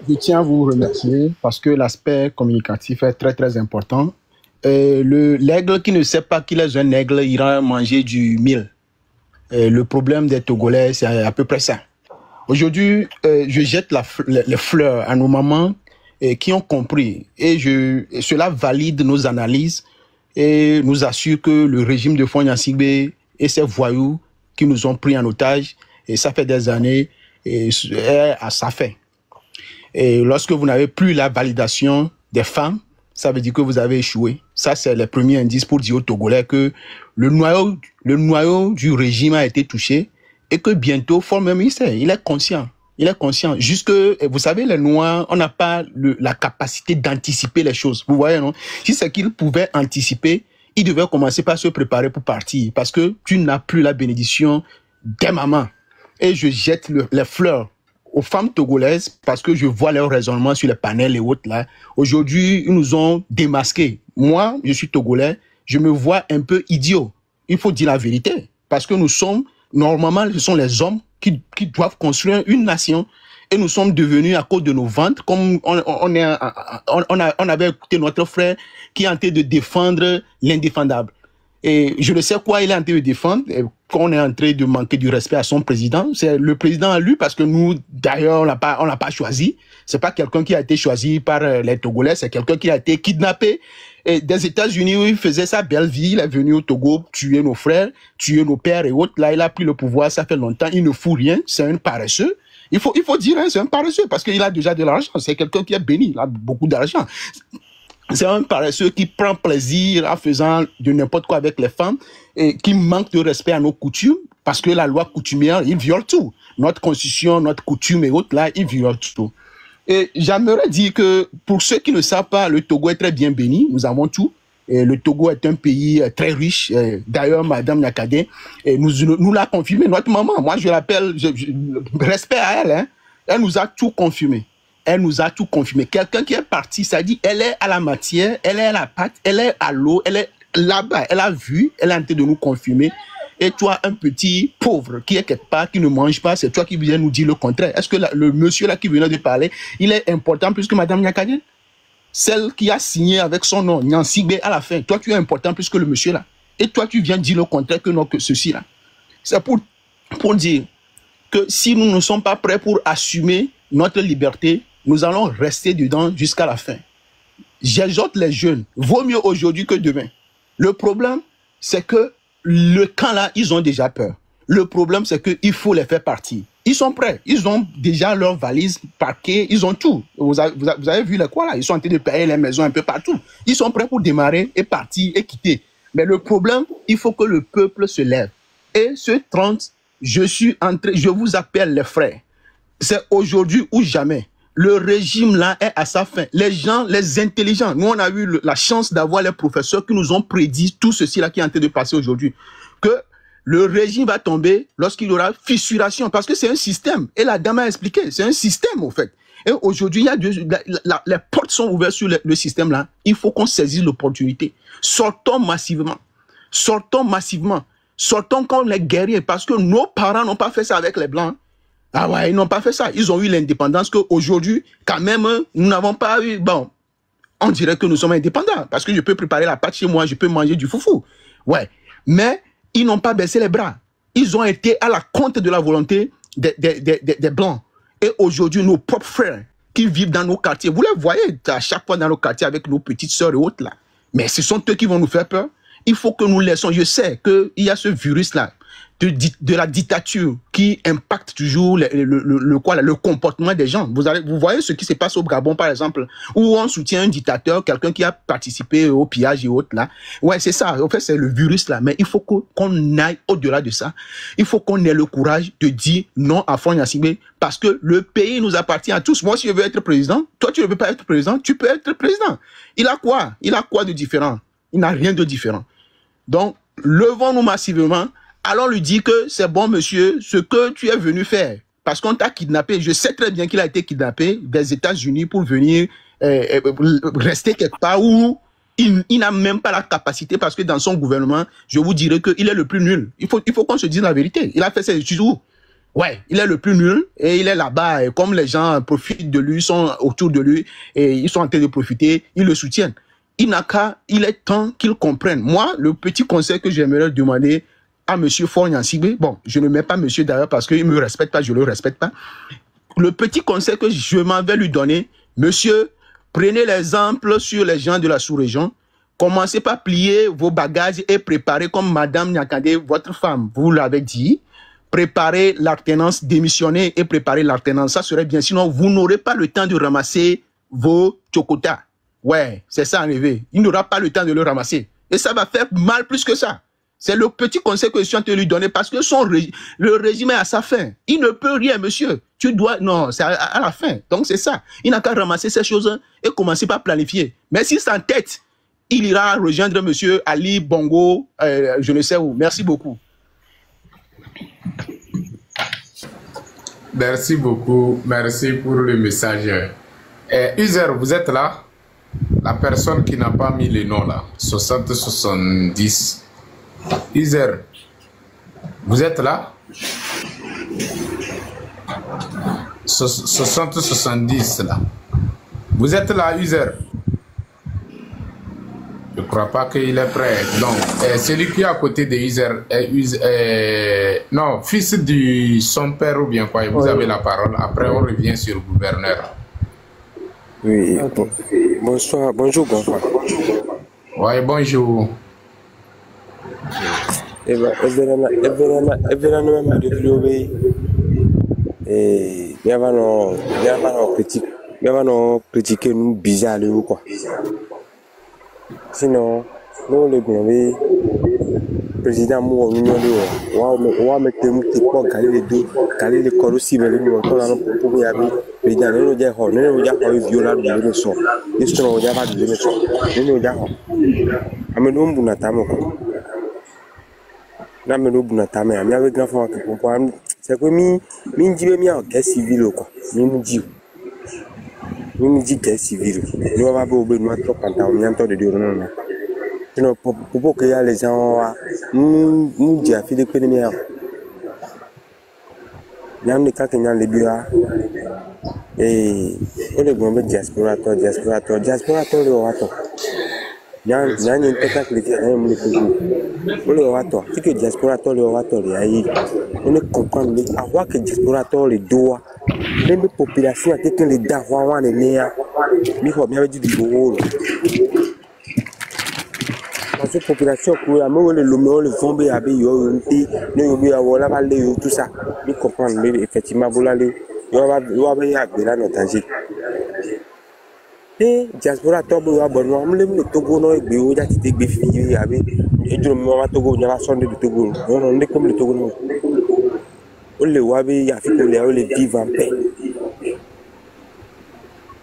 Je tiens à vous remercier parce que l'aspect communicatif est très, très important. L'aigle qui ne sait pas qu'il est un aigle ira manger du mil. Le problème des Togolais, c'est à peu près ça. Aujourd'hui, je jette les fleurs à nos mamans qui ont compris. Et cela valide nos analyses et nous assure que le régime de Fagne Gnassingbe et ses voyous qui nous ont pris en otage, et ça fait des années, est à sa fin. Et lorsque vous n'avez plus la validation des femmes, ça veut dire que vous avez échoué. Ça, c'est le premier indice pour dire aux Togolais que le noyau du régime a été touché et que bientôt, forme un ministère. Il est conscient. Jusque, vous savez, les Noirs, on n'a pas la capacité d'anticiper les choses. Vous voyez, non? Si c'est qu'ils pouvaient anticiper, ils devaient commencer par se préparer pour partir parce que tu n'as plus la bénédiction des mamans. Et je jette les fleurs aux femmes togolaises parce que je vois leur raisonnement sur les panels et autres là. Aujourd'hui, ils nous ont démasqués. Moi, je suis togolais, je me vois un peu idiot. Il faut dire la vérité parce que nous sommes, normalement, ce sont les hommes qui doivent construire une nation et nous sommes devenus à cause de nos ventes, comme on avait écouté notre frère qui est en train de défendre l'indéfendable. Et je ne sais quoi il est en train de défendre, qu'on est en train de manquer du respect à son président. C'est le président à lui, parce que nous, d'ailleurs, on l'a pas choisi. C'est pas quelqu'un qui a été choisi par les Togolais, c'est quelqu'un qui a été kidnappé des États-Unis où il faisait sa belle vie. Il est venu au Togo tuer nos frères, tuer nos pères et autres. Là, il a pris le pouvoir, ça fait longtemps. Il ne fout rien, c'est un paresseux. Il faut dire, hein, c'est un paresseux, parce qu'il a déjà de l'argent. C'est quelqu'un qui est béni, il a beaucoup d'argent. C'est un paresseux qui prend plaisir en faisant de n'importe quoi avec les femmes et qui manque de respect à nos coutumes parce que la loi coutumière, il viole tout. Notre constitution, notre coutume et autres, là, il viole tout. Et j'aimerais dire que pour ceux qui ne savent pas, le Togo est très bien béni. Nous avons tout. Et le Togo est un pays très riche. D'ailleurs, Madame Nyakadé nous l'a confirmé. Notre maman, moi je l'appelle, respect à elle, hein, elle nous a tout confirmé. elle nous a tout confirmé. Quelqu'un qui est parti, ça dit, elle est à la matière, elle est à la pâte, elle est à l'eau, elle est là-bas, elle a vu, elle est en train de nous confirmer. Et toi, un petit pauvre qui est quelque part, qui ne mange pas, c'est toi qui viens nous dire le contraire. Est-ce que le monsieur là qui venait de parler, il est important plus que Madame Nyakadien? Celle qui a signé avec son nom, Nyansibé, à la fin. Toi, tu es important plus que le monsieur là. Et toi, tu viens dire le contraire que non, que ceci là. C'est pour dire que si nous ne sommes pas prêts pour assumer notre liberté, nous allons rester dedans jusqu'à la fin. J'exhorte les jeunes, vaut mieux aujourd'hui que demain. Le problème, c'est que le camp là, ils ont déjà peur. Le problème, c'est qu'il faut les faire partir. Ils sont prêts, ils ont déjà leurs valises parquées, ils ont tout. Vous avez vu les quoi là? Ils sont en train de payer les maisons un peu partout. Ils sont prêts pour démarrer et partir et quitter. Mais le problème, il faut que le peuple se lève. Et ce 30, je vous appelle les frères. C'est aujourd'hui ou jamais. Le régime là est à sa fin. Les gens, les intelligents, nous on a eu la chance d'avoir les professeurs qui nous ont prédit tout ceci là qui est en train de passer aujourd'hui. Que le régime va tomber lorsqu'il y aura fissuration. Parce que c'est un système. Et la dame a expliqué, c'est un système au fait. Et aujourd'hui, les portes sont ouvertes sur le système là. Il faut qu'on saisisse l'opportunité. Sortons massivement. Sortons massivement. Sortons comme les guerriers. Parce que nos parents n'ont pas fait ça avec les Blancs. Ah ouais, ils n'ont pas fait ça. Ils ont eu l'indépendance qu'aujourd'hui, quand même, nous n'avons pas eu... Bon, on dirait que nous sommes indépendants. Parce que je peux préparer la pâte chez moi, je peux manger du foufou. Ouais. Mais ils n'ont pas baissé les bras. Ils ont été à la compte de la volonté des Blancs. Et aujourd'hui, nos propres frères qui vivent dans nos quartiers, vous les voyez à chaque fois dans nos quartiers avec nos petites sœurs et autres là. Mais ce sont eux qui vont nous faire peur. Il faut que nous laissons. Je sais qu'il y a ce virus-là de la dictature qui impacte toujours le comportement des gens. Vous voyez ce qui se passe au Gabon, par exemple, où on soutient un dictateur, quelqu'un qui a participé au pillage et autres là. Ouais, c'est ça. En fait, c'est le virus là. Mais il faut qu'on aille au-delà de ça. Il faut qu'on ait le courage de dire non à Faure Gnassingbé parce que le pays nous appartient à tous. Moi, si je veux être président, toi, tu ne veux pas être président, tu peux être président. Il a quoi? Il a quoi de différent? Il n'a rien de différent. Donc, levons-nous massivement. Alors lui dire que c'est bon, monsieur, ce que tu es venu faire, parce qu'on t'a kidnappé. Je sais très bien qu'il a été kidnappé des États-Unis pour venir rester quelque part où il n'a même pas la capacité, parce que dans son gouvernement, je vous dirais qu'il est le plus nul. Il faut qu'on se dise la vérité. Il a fait ses études où? Ouais, il est le plus nul et il est là-bas. Et comme les gens profitent de lui, sont autour de lui et ils sont en train de profiter, ils le soutiennent. Il est temps qu'il comprenne. Moi, le petit conseil que j'aimerais demander à monsieur Faure Gnassingbé, bon, je ne mets pas monsieur d'ailleurs parce qu'il ne me respecte pas, je ne le respecte pas. Le petit conseil que je m'en vais lui donner, monsieur, prenez l'exemple sur les gens de la sous-région, commencez par plier vos bagages et préparer comme Madame Nyakadé, votre femme, vous l'avez dit, préparez l'alternance, démissionner et préparer l'alternance, ça serait bien, sinon vous n'aurez pas le temps de ramasser vos chocotas. Ouais, c'est ça en effet. Il n'aura pas le temps de le ramasser. Et ça va faire mal plus que ça. C'est le petit conseil que je suis en train de lui donner parce que le régime est à sa fin. Il ne peut rien, monsieur. Tu dois... Non, c'est à la fin. Donc c'est ça. Il n'a qu'à ramasser ces choses et commencer par planifier. Mais s'il s'entête, il ira rejoindre monsieur Ali Bongo, je ne sais où. Merci beaucoup. Merci beaucoup. Merci pour le message. User, vous êtes là? La personne qui n'a pas mis le nom là, 60-70. User, vous êtes là? 60-70 là. Vous êtes là, User? Je ne crois pas qu'il est prêt. Donc, celui qui est à côté de User est non, fils de son père ou bien quoi. Vous avez la parole. Après, on revient sur le gouverneur. Oui, bonsoir, bonjour, bonsoir. Oui, bonjour. Critiquer nous bizarre ou quoi. Sinon, nous le président Mou Union de Wa mettre nous caler les deux, caler les corps aussi, mais nous on pour y aller. Président, nous déjà violer de leçon. Ils sont déjà pas de leçon. Nous déjà. Amenu bunatamo ko. Na menu bunatame, ami avec grand frère qui comprend. C'est que mi jibe mi en guerre civile quoi. Mi mu ji. Nous nous dit guerre civile. Nous avons besoin de nous quand on entend de dire non. Sinon, pour que les gens nous disent à faire des économies. Nous avons des cas qui ont les bureaux. Et on est bon, diaspora, le orateur. Il y a une spectacle qui est un peu le orateur. C'est que diaspora, le orateur, on est comprendre, à voir que diaspora, le doigt, même la population, à quelqu'un les darois, les néas, mais il faut bien dire du beau. Parce que la population, pour la mort, le fond, tout ça, il comprendre, effectivement, vous l'allez, il va y danger. Et diaspora tobo abonnement le Togo no egbe o jati te gbe fi abi ejo mi wa Togo nya wa sonde de Togo non ne comme le Togo no o le wa be ya fi ko le vivre en paix.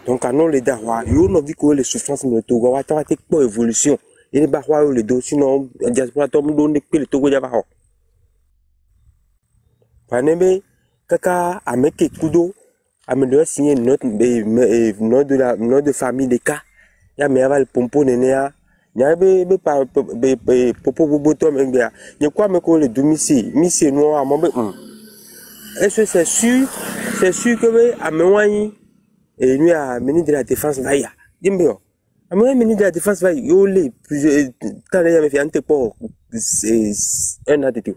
Donc à nous les dawa yo no vi ko les souffrances le Togo wa ta te po évolution et les bahwa le do sinon diaspora tobo do ne pe le Togo ja ba ho panebe kaka ameke kudo amène signer notre nom de famille des cas. Il y a mais le pompo nénéa. Il y a be par popo bobo tom engbia. Il y a quoi me ko le domicile, mission noir mon be. Est-ce que c'est sûr que amène et lui a ministre de la défense va ya. Dimbe. Amène ministre de la défense va yo le plusieurs quand il y a me fait ante pour c'est un an de tout.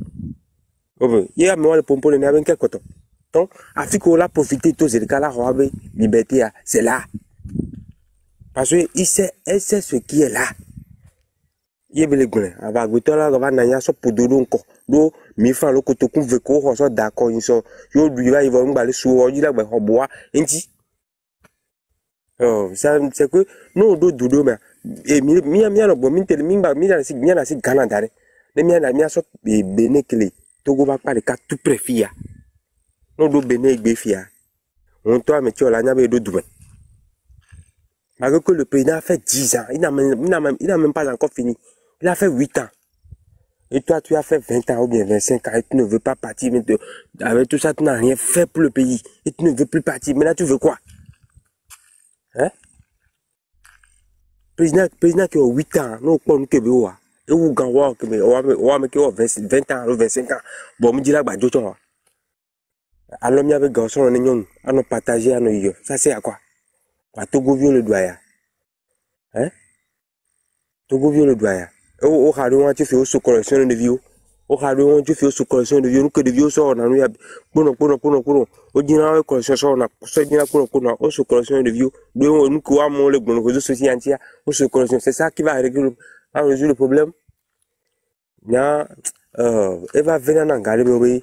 Il y a mais le pompo nénéa ben quel coton. Donc, Afrique on a profité de tous ces cas-là, liberté, c'est là. Parce qu'il sait ce qui est là. Il y a des gens qui ont dit là, il y a pour de encore. Donc, mais il le côté qu'on veut qu'on soit d'accord, ils sont, ils vont aller sur, ils vont boire, et dit. C'est que, nous, nous, dodo, mais, et mia, bon, mia, c'est Canada, mia, soit, béné, que les, Togo va pas les cas tout préfis. Nous devons bénir Béfia. On doit mettre la niabe de douane. Malgré que le président a fait 10 ans, il n'a même pas encore fini. Il a fait 8 ans. Et toi, tu as fait 20 ans ou bien 25 ans et tu ne veux pas partir. Mais avec tout ça, tu n'as rien fait pour le pays. Et tu ne veux plus partir. Mais là, tu veux quoi? Hein? Président qui a 8 ans, nous, on peut nous et vous, quand on a 20 ans ou 25 ans, bon, on dit là, bah, alors, il y avait garçon, on a partagé à nos ça c'est à quoi? À Togo vieux le doigt. Hein? Togo vieux le doigt. Au Radouan, tu fais aussi collection de vieux. Au Radouan, tu fais aussi collection de vieux. Nous que de vieux sortent, on a pono. Au dîner, collection sort, on a pono, aussi collection de vieux. Nous, quoi, mon le bon réseau social entier, aussi collection. C'est ça qui va résoudre le problème. Il va venir en garder, mais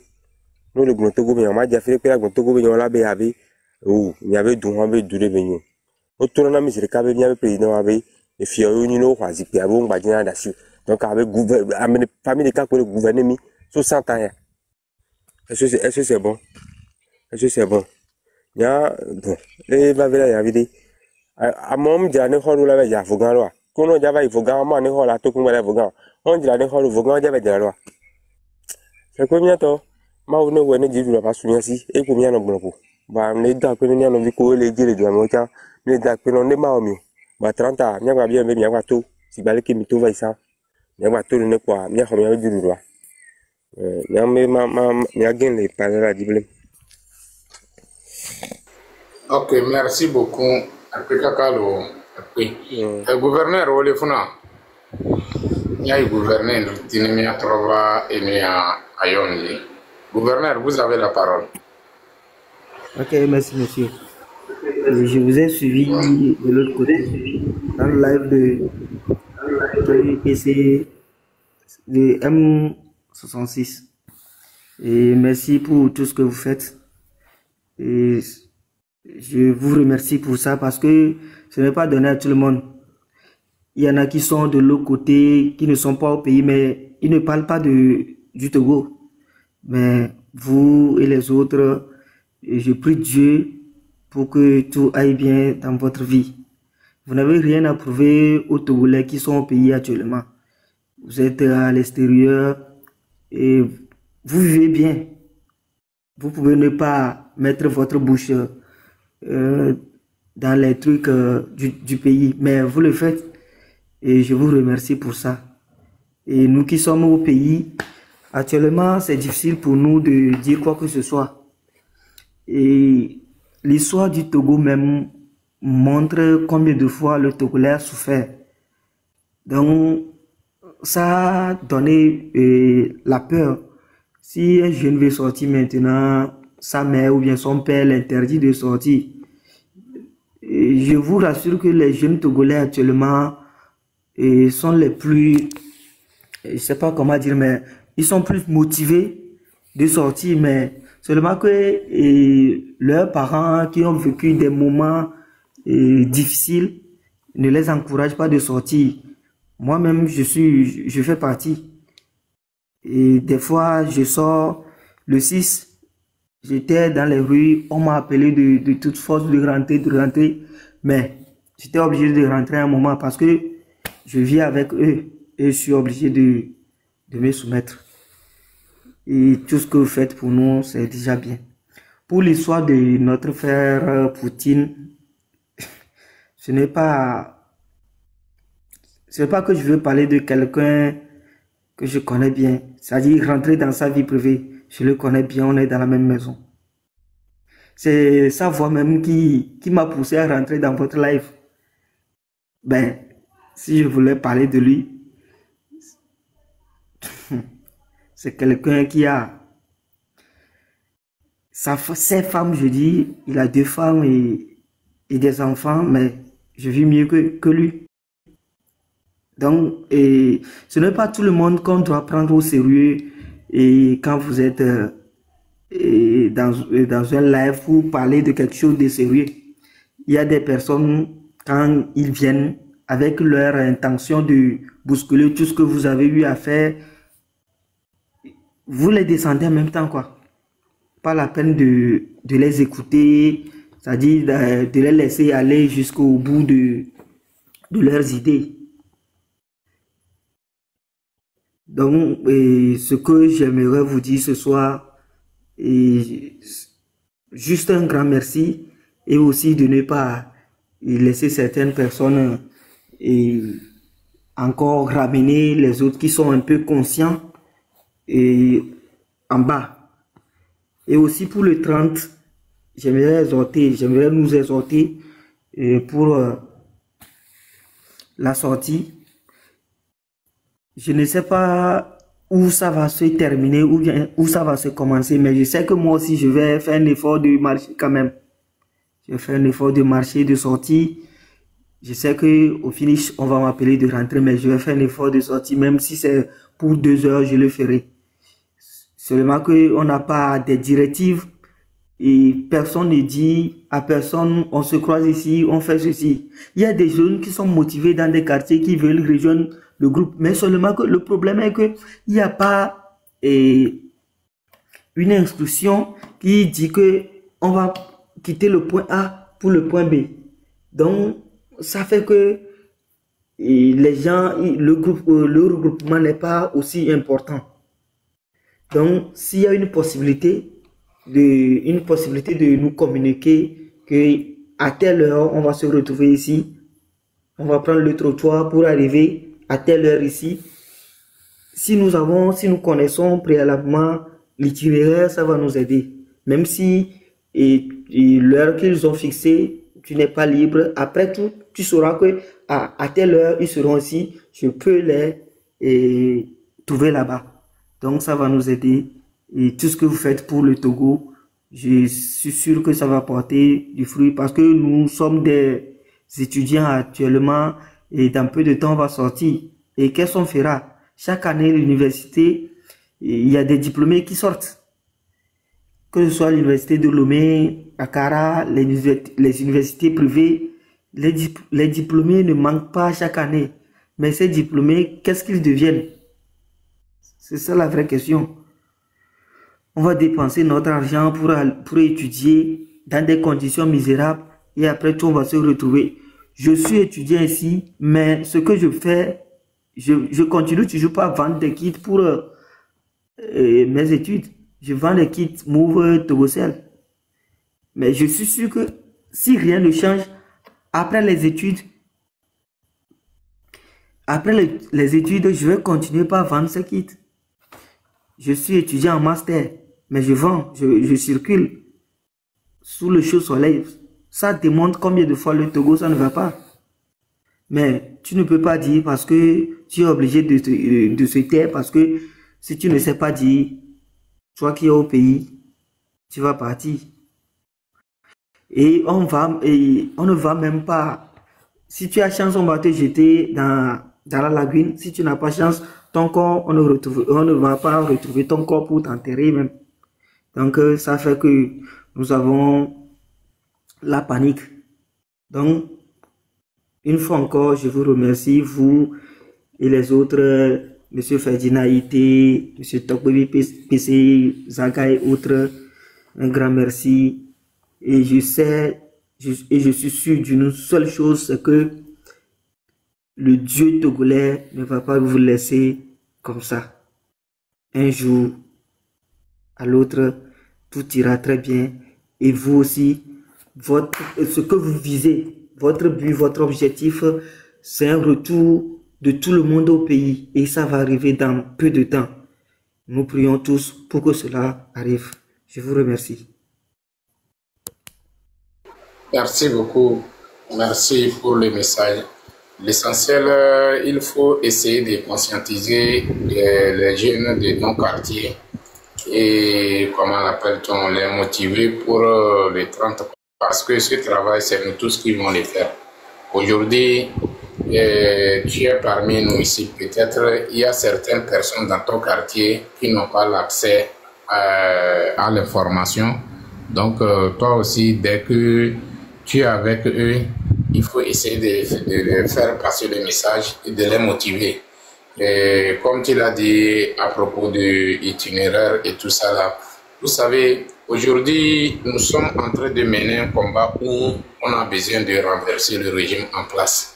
nous, le grand Togo, on m'a déjà fait que le grand Togo, on l'a béavé. Oh, il y avait deux venus. Autour de la mise, il y avait président, avec les filles, il y a eu des bon, badina d'assu. Donc, avec les familles de cas pour le gouvernement, 60 ans. Est-ce que c'est bon? Est-ce que c'est bon? Il y a, bon, et va venir, il y avait des. À mon dieu, il y a un là, il y a un vogan là. Quand on dit qu'il faut gagner, on est là, tout le monde est vogan. On dit qu'il y a un vogan, il y avait des lois. C'est combien de temps? Ma ou ne ou ne dit la passion si et combien de bon bah on est d'accord ni on vit quoi les dire de moi mais d'accord on est mal mieux bah 30 ans n'y a bien mais n'y a pas tout si balé qui me tout va ça n'y a pas tout ne quoi n'y a combien de droit n'y a mais n'y a gain les parler la dible. Ok, merci beaucoup. Après Kakalo, le gouverneur Olefuna, il y a le gouverneur Tinimia Trova et Mia Ayonli. Gouverneur, vous avez la parole. Ok, merci monsieur. Je vous ai suivi de l'autre côté, dans le live de PC de M66. Et merci pour tout ce que vous faites. Et je vous remercie pour ça parce que ce n'est pas donné à tout le monde. Il y en a qui sont de l'autre côté, qui ne sont pas au pays, mais ils ne parlent pas du Togo. Mais vous et les autres, je prie Dieu pour que tout aille bien dans votre vie. Vous n'avez rien à prouver aux Togolais qui sont au pays actuellement. Vous êtes à l'extérieur et vous vivez bien. Vous pouvez ne pas mettre votre bouche dans les trucs du pays. Mais vous le faites et je vous remercie pour ça. Et nous qui sommes au pays, actuellement, c'est difficile pour nous de dire quoi que ce soit. Et l'histoire du Togo même montre combien de fois le Togolais a souffert. Donc, ça a donné la peur. Si un jeune veut sortir maintenant, sa mère ou bien son père l'interdit de sortir. Et je vous rassure que les jeunes Togolais actuellement sont les plus, je sais pas comment dire, mais ils sont plus motivés de sortir, mais seulement que leurs parents qui ont vécu des moments difficiles ne les encouragent pas de sortir. Moi-même, je fais partie. Et des fois, je sors le 6, j'étais dans les rues, on m'a appelé de toute force de rentrer, mais j'étais obligé de rentrer un moment parce que je vis avec eux et je suis obligé de me soumettre. Et tout ce que vous faites pour nous, c'est déjà bien. Pour l'histoire de notre frère Poutine, ce n'est pas que je veux parler de quelqu'un que je connais bien. C'est-à-dire rentrer dans sa vie privée. Je le connais bien, on est dans la même maison. C'est sa voix même qui m'a poussé à rentrer dans votre live. Ben, si je voulais parler de lui, c'est quelqu'un qui a ses femmes, je dis, il a 2 femmes et des enfants, mais je vis mieux que lui. Donc, ce n'est pas tout le monde qu'on doit prendre au sérieux et quand vous êtes dans un live pour parler de quelque chose de sérieux. Il y a des personnes, quand ils viennent avec leur intention de bousculer tout ce que vous avez eu à faire, vous les descendez en même temps, quoi. Pas la peine de les écouter, c'est-à-dire de les laisser aller jusqu'au bout de leurs idées. Donc, ce que j'aimerais vous dire ce soir, juste un grand merci et aussi de ne pas laisser certaines personnes encore ramener les autres qui sont un peu conscients en bas. Et aussi pour le 30, j'aimerais nous exhorter pour la sortie. Je ne sais pas où ça va se terminer ou bien où ça va se commencer, mais je sais que moi aussi je vais faire un effort de marcher quand même. Je vais faire un effort de marcher, de sortir. Je sais que au finish on va m'appeler de rentrer, mais je vais faire un effort de sortir, même si c'est pour 2 heures, je le ferai. Seulement qu'on n'a pas des directives et personne ne dit à personne on se croise ici, on fait ceci. Il y a des jeunes qui sont motivés dans des quartiers qui veulent rejoindre le groupe, mais seulement que le problème est que il n'y a pas une instruction qui dit que on va quitter le point A pour le point B. Donc ça fait que les gens, le regroupement n'est pas aussi important. Donc s'il y a une possibilité de nous communiquer que à telle heure on va se retrouver ici, on va prendre le trottoir pour arriver à telle heure ici. Si nous connaissons préalablement l'itinéraire, ça va nous aider. Même si l'heure qu'ils ont fixée, tu n'es pas libre. Après tout, tu sauras que à telle heure, ils seront ici. Je peux les trouver là-bas. Donc, ça va nous aider. Et tout ce que vous faites pour le Togo, je suis sûr que ça va porter du fruit parce que nous sommes des étudiants actuellement. Et dans peu de temps, on va sortir. Et qu'est-ce qu'on fera? Chaque année, l'université, il y a des diplômés qui sortent. Que ce soit l'université de Lomé, Akara, les universités privées, les diplômés ne manquent pas chaque année. Mais ces diplômés, qu'est-ce qu'ils deviennent? C'est ça la vraie question. On va dépenser notre argent pour étudier dans des conditions misérables et après tout, on va se retrouver. Je suis étudiant ici, mais ce que je fais, je continue toujours pas à vendre des kits pour mes études. Je vends des kits Move Togocel. Mais je suis sûr que si rien ne change, après les études, les études, je vais continuer par vendre ce kit. Je suis étudiant en master, mais je vends, je circule sous le chaud soleil. Ça démontre combien de fois le Togo, ça ne va pas. Mais tu ne peux pas dire parce que tu es obligé de se taire, parce que si tu ne sais pas dire, toi qui es au pays, tu vas partir. Et on ne va même pas, si tu as chance, on va te jeter dans la lagune. Si tu n'as pas chance, ton corps, on ne va pas retrouver ton corps pour t'enterrer même. Donc ça fait que nous avons la panique. Donc, une fois encore, je vous remercie, vous et les autres, M. Ferdinand Ité, M. Tokbebi PC, Zaga et autres. Un grand merci. Et je suis sûr d'une seule chose, c'est que le Dieu togolais ne va pas vous laisser comme ça. Un jour à l'autre, tout ira très bien. Et vous aussi, ce que vous visez, votre but, votre objectif, c'est un retour de tout le monde au pays. Et ça va arriver dans peu de temps. Nous prions tous pour que cela arrive. Je vous remercie. Merci beaucoup. Merci pour le message. L'essentiel, il faut essayer de conscientiser les jeunes de nos quartiers et, comment l'appelle-t-on, les motiver pour les 30, parce que ce travail, c'est nous tous qui vont le faire. Aujourd'hui, tu es parmi nous ici. Peut-être il y a certaines personnes dans ton quartier qui n'ont pas l'accès à l'information. Donc, toi aussi, dès que tu es avec eux, il faut essayer de faire passer le message et de les motiver. Et comme tu l'as dit à propos de l'itinéraire et tout ça là, vous savez, aujourd'hui, nous sommes en train de mener un combat où on a besoin de renverser le régime en place.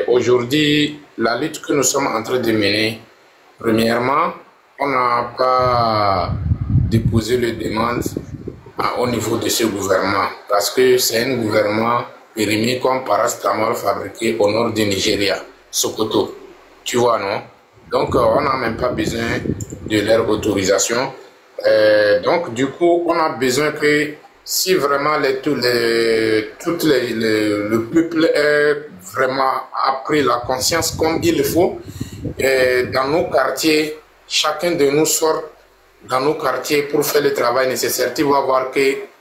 Aujourd'hui, la lutte que nous sommes en train de mener, premièrement, on n'a pas déposé les demandes au niveau de ce gouvernement, parce que c'est un gouvernement périmé comme paracétamol fabriqué au nord du Nigeria, Sokoto. Tu vois, non? Donc, on n'a même pas besoin de leur autorisation. Donc, du coup, on a besoin que si vraiment le peuple vraiment a pris la conscience comme il faut, dans nos quartiers, chacun de nous sort dans nos quartiers pour faire le travail nécessaire. Tu vas voir que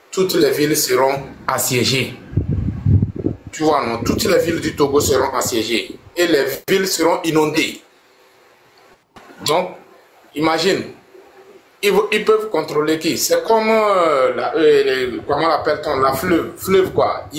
toutes les villes seront assiégées. Tu vois, non? Toutes les villes du Togo seront assiégées et les villes seront inondées. Donc, imagine, ils peuvent contrôler qui? C'est comme, comment l'appelle-t-on, la fleuve quoi.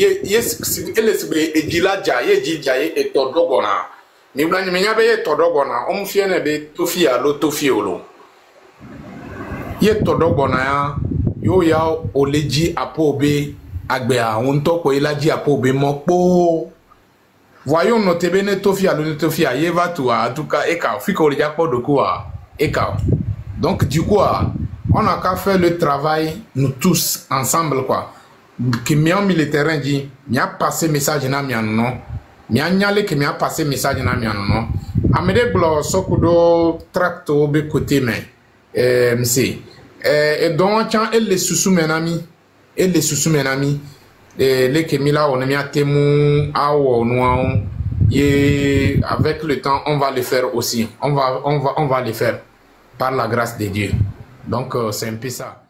Ye todo bonaya yo ya oleji apobe agbea onto ko ilaji apobe mokpo voyons noter bene tofia le tofia ye va tout en tout cas eka fiko oleji apodo quoi eka. Donc du coup on a qu'à faire le travail nous tous ensemble quoi, que mi on militaire dit mi a passé message na mi non mi a nyale que mi a passé message na mi non amede blo sokudo tracto be côté mais MC et donc elle les sous menami les kemila on a temu awo noa et avec le temps on va le faire aussi, on va le faire par la grâce de Dieu. Donc c'est un peu ça.